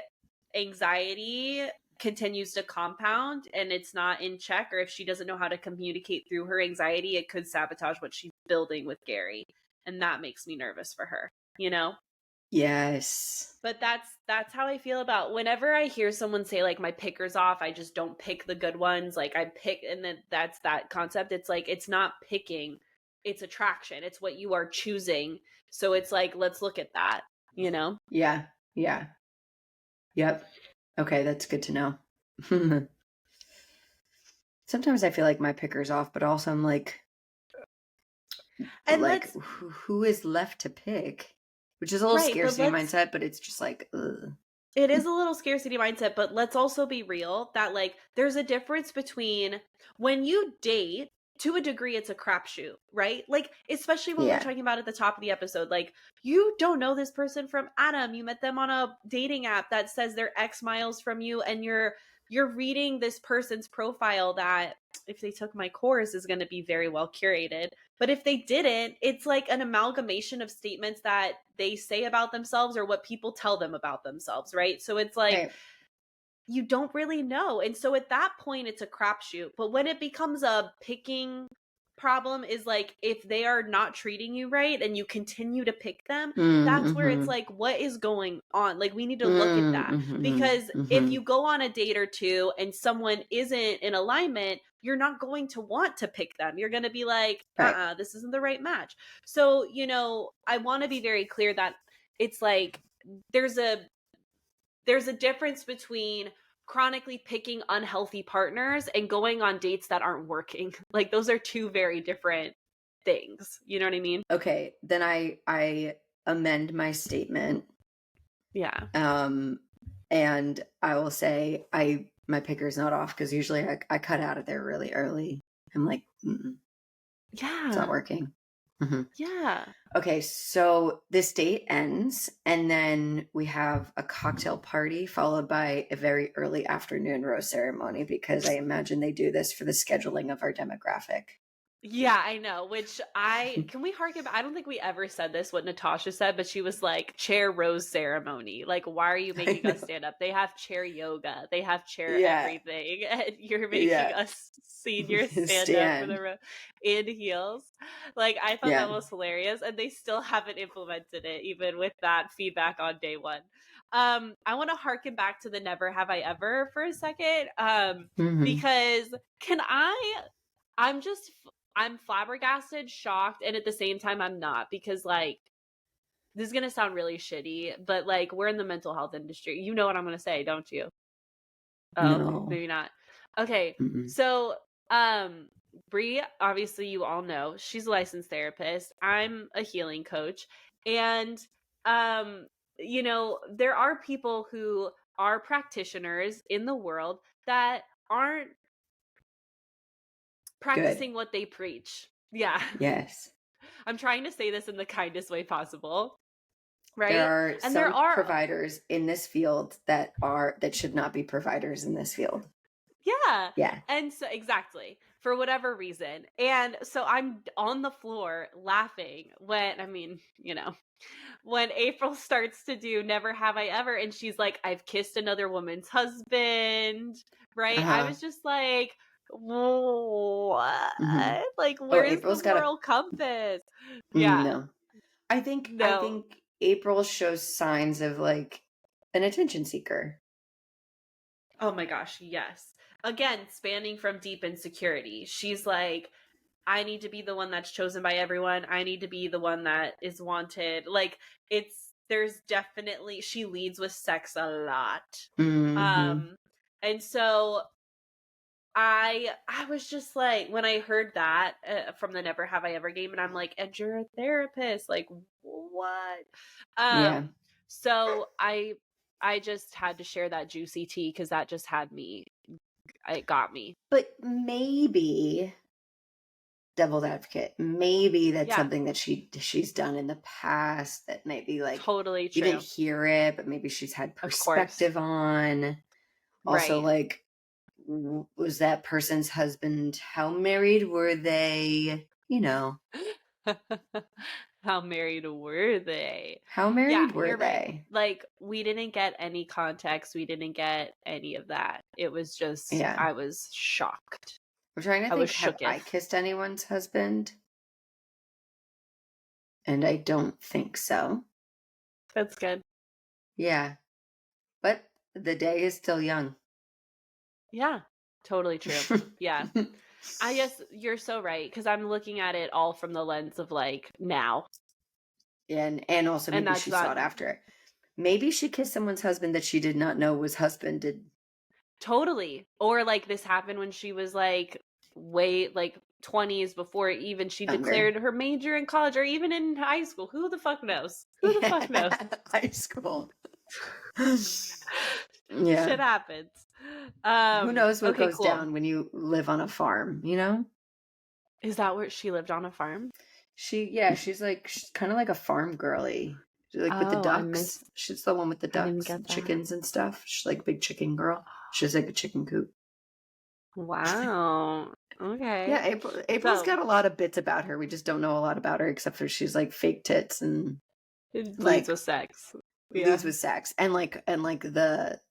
anxiety continues to compound and it's not in check, or if she doesn't know how to communicate through her anxiety, it could sabotage what she's building with Gary. And that makes me nervous for her, you know? Yes. But that's how I feel about whenever I hear someone say like my picker's off, I just don't pick the good ones. Like I pick, and then that's that concept. It's like it's not picking, it's attraction. It's what you are choosing. So it's like let's look at that, you know? Yeah. Yeah. Yep. Okay, that's good to know. Sometimes I feel like my picker's off, but also I'm And like let's who is left to pick? Which is a little right, but scarcity let's mindset, but it's just like, ugh. it is a little scarcity mindset, but let's also be real that like there's a difference between when you date, to a degree it's a crapshoot, right? Like especially when we were Yeah. talking about at the top of the episode, like you don't know this person from Adam. You met them on a dating app that says they're X miles from you, and you're reading this person's profile that if they took my course is going to be very well curated. But if they didn't, it's like an amalgamation of statements that they say about themselves or what people tell them about themselves, right? So it's like Right. you don't really know. And so at that point, it's a crapshoot. But when it becomes a picking problem, is like if they are not treating you right and you continue to pick them, that's where it's Mm-hmm. like, what is going on? Like, we need to look at that. Mm-hmm. Because if Mm-hmm. you go on a date or two and someone isn't in alignment, you're not going to want to pick them. You're going to be like, Right. this isn't the right match. So, I want to be very clear that it's like there's a difference between chronically picking unhealthy partners and going on dates that aren't working. Like those are two very different things. You know what I mean? Okay. Then I amend my statement. Yeah. And I will say my picker's not off because usually I cut out of there really early. I'm like, it's not Yeah. working. Mm-hmm. Yeah. Okay, so this date ends, and then we have a cocktail party followed by a very early afternoon rose ceremony because I imagine they do this for the scheduling of our demographic. Yeah, I know. Which can we harken back? I don't think we ever said this, what Natasha said, but she was like, chair rose ceremony. Like, why are you I making us know. stand up? They have chair yoga, they have chair Yeah, everything. And you're making yeah. us seniors stand up for Stand. the in heels. Like, I thought Yeah. that was hilarious. And they still haven't implemented it, even with that feedback on day one. I want to harken back to the never have I ever for a second. Mm-hmm. Because I'm just I'm flabbergasted, shocked, and at the same time I'm not, because like this is gonna sound really shitty, but like we're in the mental health industry. You know what I'm gonna say, don't you? Oh, No. maybe not. Okay, Mm-mm. so Bree, obviously you all know, she's a licensed therapist. I'm a healing coach. And um, there are people who are practitioners in the world that aren't Good. practicing what they preach. Yeah. Yes. I'm trying to say this in the kindest way possible, There right? are And there some are, providers in this field that should not be providers in this field. yeah. Yeah. And so, exactly, for whatever reason. And so I'm on the floor laughing when April starts to do Never Have I Ever, and she's like, I've kissed another woman's husband, right? I Uh-huh. was just like, What? Hmm. Like, Oh, where's the April's got a moral compass? Yeah. no. I No. think April shows signs of like an attention seeker. Oh my gosh, yes. Again, spanning from deep insecurity. She's like, I need to be the one that's chosen by everyone. I need to be the one that is wanted. Like, there's definitely, she leads with sex a lot. Hmm. Um, and so I was just like, when I heard that from the Never Have I Ever game, and I'm like, and you're a therapist, like what? Yeah. So I just had to share that juicy tea because that just had me, it got me. But maybe devil's advocate, maybe that's Yeah, something that she's done in the past that maybe like totally you didn't true. hear it, but maybe she's had Of course, perspective on. Also, right. like, was that person's husband, how married were they? You know, How married were they? how Yeah, married were you're right. they? Like, we didn't get any context. We didn't get any of that. It was just, Yeah. I was shocked. I'm trying to I was think, have shooketh. I kissed anyone's husband? And I don't think so. That's good. Yeah. But the day is still young. Yeah, totally true. Yeah. I guess you're so right because I'm looking at it all from the lens of like now. And also And maybe that's she not sought after it. Maybe she kissed someone's husband that she did not know was husbanded totally. Or like this happened when she was like way like 20s before even she younger. declared her major in college or even in high school. Who the fuck knows? Who the fuck knows? Yeah. High school. Shit Yeah. happens. Who knows what Okay, goes cool. down when you live on a farm, you know? Is that where she lived on a farm? She's kind of like a farm girly. She's like with the Oh, ducks. She's the one with the I didn't ducks get and that. chickens and stuff. She's like a big chicken girl. She's like a chicken coop. Wow. Yeah, Okay. April's So got a lot of bits about her. We just don't know a lot about her except for she's like fake tits and it leads like with sex. leads Yeah. with sex and like the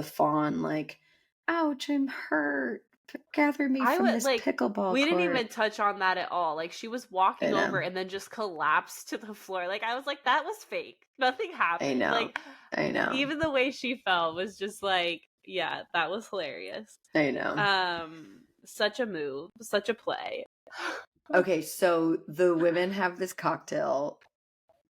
fawn like, ouch, I'm hurt. Gather me I from would this like pickleball we didn't even court. touch on that at all. Like she was I walking over know. and then just collapsed to the floor. Like I was like, that was fake. Nothing I happened. know. Like I know. even the way she fell was just like, yeah, that was hilarious. I know. Such a move, such a play. Okay, so the women have this cocktail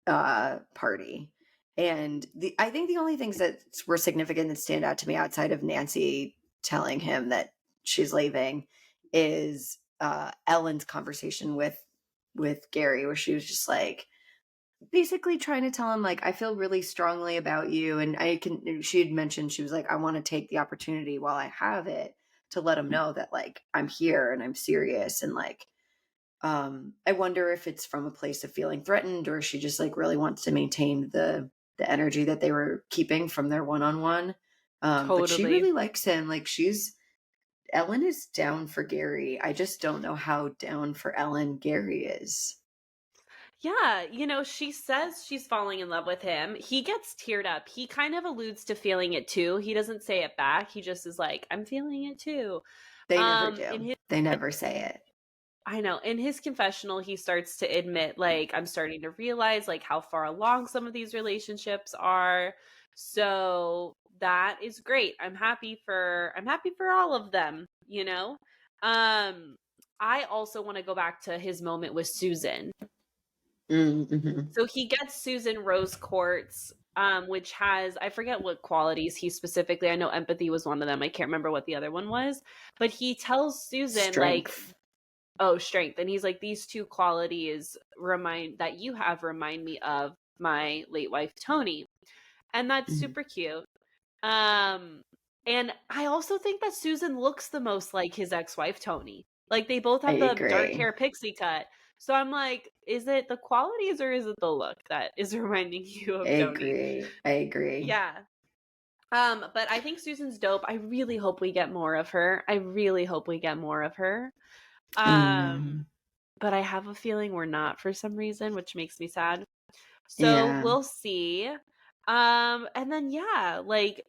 party. And I think the only things that were significant that stand out to me outside of Nancy telling him that she's leaving is Ellen's conversation with Gary, where she was just like basically trying to tell him like, I feel really strongly about you, and she had mentioned, she was like, I want to take the opportunity while I have it to let him know that like I'm here and I'm serious, and like I wonder if it's from a place of feeling threatened, or she just like really wants to maintain the energy that they were keeping from their one-on-one. But she Totally. really likes him. Like Ellen is down for Gary. I just don't know how down for Ellen Gary is. Yeah, she says she's falling in love with him. He gets teared up. He kind of alludes to feeling it too. He doesn't say it back. He just is like, I'm feeling it too. They never In do. his They never say it. I know. In his confessional, he starts to admit, like, I'm starting to realize, like, how far along some of these relationships are. So that is great. I'm happy for all of them, you know? Um, I also want to go back to his moment with Susan. Mm-hmm. So he gets Susan rose quartz, which has, I forget what qualities he specifically, I know empathy was one of them. I can't remember what the other one was, but he tells Susan, like, Strength. oh, strength. And he's like, these two qualities remind me of my late wife Tony. And that's Mm-hmm. super cute. Um and I also think that Susan looks the most like his ex-wife Tony. Like they both I have the dark agree. hair pixie cut. So I'm like, is it the qualities or is it the look that is reminding you I of Tony? agree. I agree. Yeah. But I think Susan's dope. I really hope we get more of her. I really hope we get more of her. I know. Um but I have a feeling we're not for some reason, which makes me sad. So Yeah. we'll see. And then yeah, like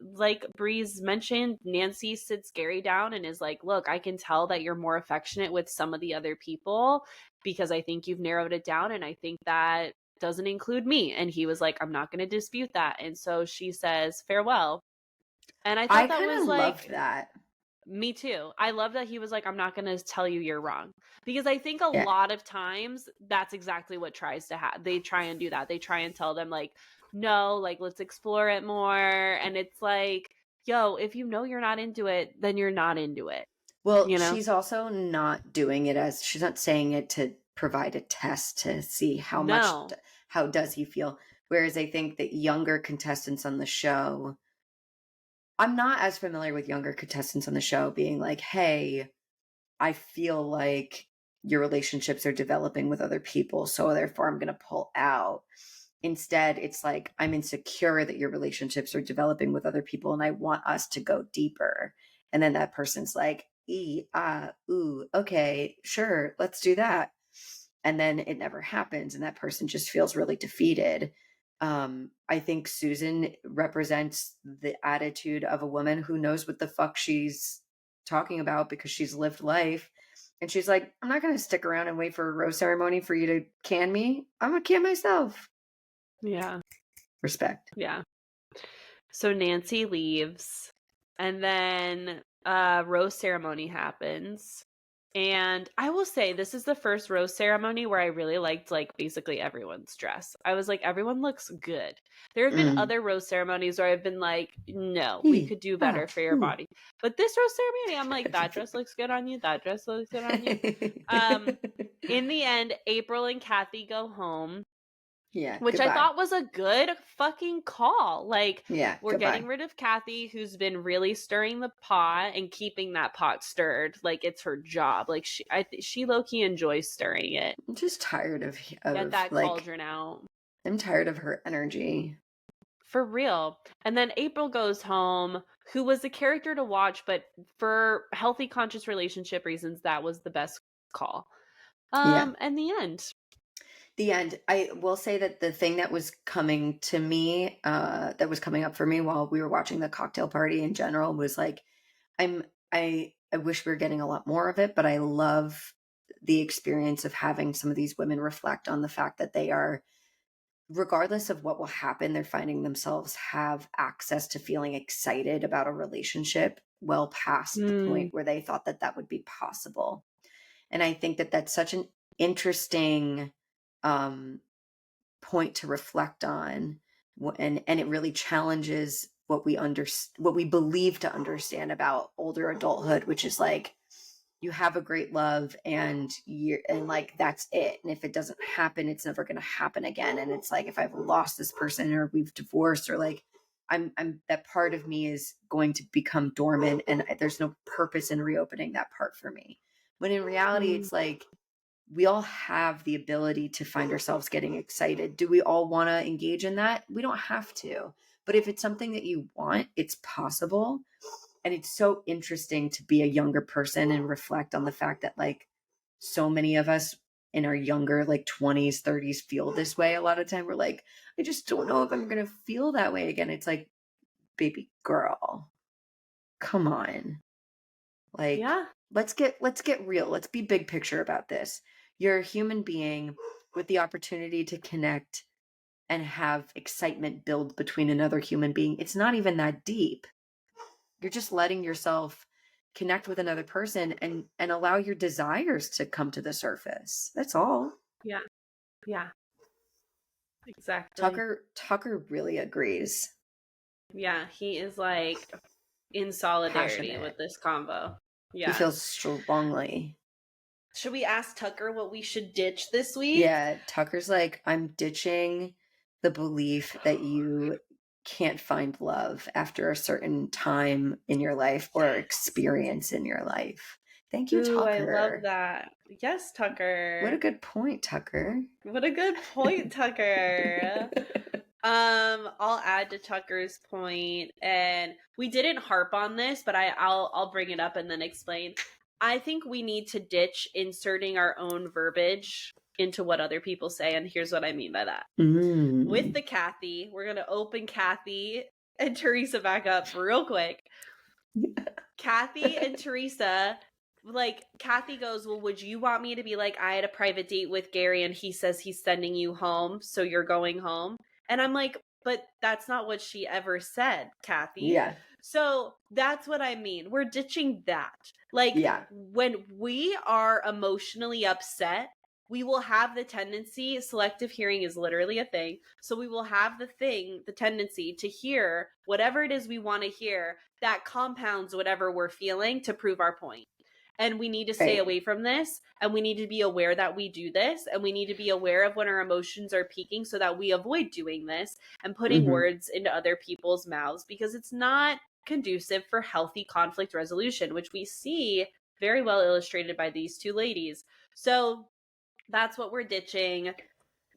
Breeze mentioned, Nancy sits Gary down and is like, "Look, I can tell that you're more affectionate with some of the other people because I think you've narrowed it down, and I think that doesn't include me." And he was like, "I'm not going to dispute that." And so she says, "Farewell." And I I thought that kind was of like, loved that. me too. I love that he was like, "I'm not going to tell you you're wrong." Because I think a Yeah. lot of times that's exactly what tries to happen. They try and do that. They try and tell them like, "No, like let's explore it more." And it's like, "Yo, if you know you're not into it, then you're not into it." Well, You know? she's also not doing it as she's not saying it to provide a test to see No. how does he feel. Whereas I think that younger contestants on the show, I'm not as familiar with younger contestants on the show being like, "Hey, I feel like your relationships are developing with other people, so therefore I'm going to pull out." Instead, it's like, "I'm insecure that your relationships are developing with other people and I want us to go deeper." And then that person's like, ooh, okay, sure, let's do that. And then it never happens and that person just feels really defeated. I think Susan represents the attitude of a woman who knows what the fuck she's talking about because she's lived life. And she's like, "I'm not going to stick around and wait for a rose ceremony for you to can me. I'm going to can myself." Yeah. Respect. Yeah. So Nancy leaves, and then rose ceremony happens. And I will say this is the first rose ceremony where I really liked like basically everyone's dress. I was like, everyone looks good. There have been Mm. other rose ceremonies where I've been like, no, we He, could do ah, better for your ooh. body. But this rose ceremony, I'm like, that dress looks good on you. That dress looks good on you. Um, in the end, April and Kathy go home, Yeah, which I goodbye. thought was a good fucking call. Like, Yeah, we're getting goodbye. rid of Kathy, who's been really stirring the pot and keeping that pot stirred. Like, it's her job. Like, she low key enjoys stirring it. I'm just tired Get of that like cauldron out. I'm tired of her energy. For real. And then April goes home, who was a character to watch, but for healthy, conscious relationship reasons, that was the best call. Yeah. And the end. The end. I will say that the thing that was coming to me, that was coming up for me while we were watching the cocktail party in general was like, I'm I wish we were getting a lot more of it, but I love the experience of having some of these women reflect on the fact that they are, regardless of what will happen, they're finding themselves have access to feeling excited about a relationship well past the point Mm, where they thought that that would be possible. And I think that that's such an interesting um, point to reflect on, and it really challenges what we believe to understand about older adulthood, which is like you have a great love and like that's it, and if it doesn't happen it's never going to happen again, and it's like if I've lost this person or we've divorced or like I'm that part of me is going to become dormant and there's no purpose in reopening that part for me, when in reality mm, it's like we all have the ability to find ourselves getting excited. Do we all want to engage in that? We don't have to. But if it's something that you want, it's possible. And it's so interesting to be a younger person and reflect on the fact that like so many of us in our younger like 20s, 30s feel this way a lot of time. We're like, I just don't know if I'm going to feel that way again. It's like, baby girl, come on. Like, yeah. let's get real. Let's be big picture about this. You're a human being with the opportunity to connect and have excitement build between another human being. It's not even that deep. You're just letting yourself connect with another person and allow your desires to come to the surface. That's all. Yeah. Yeah. Exactly. Tucker really agrees. Yeah. He is like in solidarity with Passionate. this combo. He Yeah. feels strongly. Should we ask Tucker what we should ditch this week? Yeah, Tucker's like, "I'm ditching the belief that you can't find love after a certain time in your life or experience in your life." Thank you, Ooh, I love Tucker. that. Yes, What a Tucker. good point, Tucker. What a good point, Tucker. I'll add to Tucker's point, and we didn't harp on this, but I'll bring it up and then explain. I think we need to ditch inserting our own verbiage into what other people say. And here's what I mean by that. With the Kathy, we're going to open Kathy and Teresa back up real quick. Kathy and Teresa, like, Kathy goes, well, would you want me to be like, I had a private date with Gary and he says he's sending you home, so you're going home? And I'm like, but that's not what she ever said, Kathy. Yeah. So that's what I mean. We're ditching that. Like, when we are emotionally upset, we will have the tendency, selective hearing is literally a thing. So we will have the tendency to hear whatever it is we want to hear that compounds whatever we're feeling to prove our point. And we need to stay away from this. And we need to be aware that we do this. And we need to be aware of when our emotions are peaking so that we avoid doing this and putting words into other people's mouths, because it's not conducive for healthy conflict resolution, which we see very well illustrated by these two ladies. So that's what we're ditching.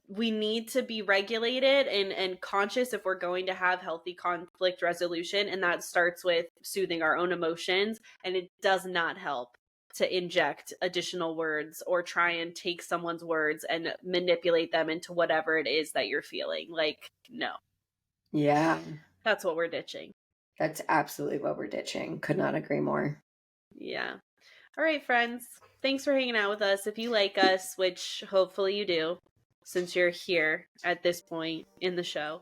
We need to be regulated and conscious if we're going to have healthy conflict resolution. And that starts with soothing our own emotions. And it does not help to inject additional words or try and take someone's words and manipulate them into whatever it is that you're feeling. Like, no. Yeah. That's what we're ditching. That's absolutely what we're ditching. Could not agree more. Yeah. All right, friends. Thanks for hanging out with us. If you like us, which hopefully you do, since you're here at this point in the show,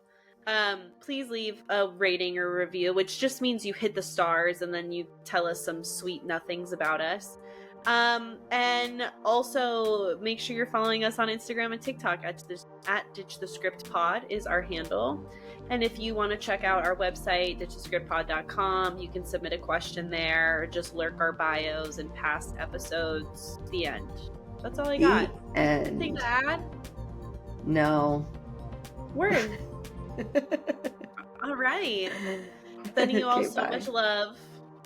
please leave a rating or review, which just means you hit the stars and then you tell us some sweet nothings about us. And also make sure you're following us on Instagram and TikTok at Ditch the Script Pod is our handle. And if you want to check out our website, ditchthescriptpod.com, you can submit a question there, or just lurk our bios and past episodes. The end. That's all I got. Anything to add? No. Word. All right. Sending you all so much love.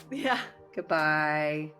Yeah. Goodbye.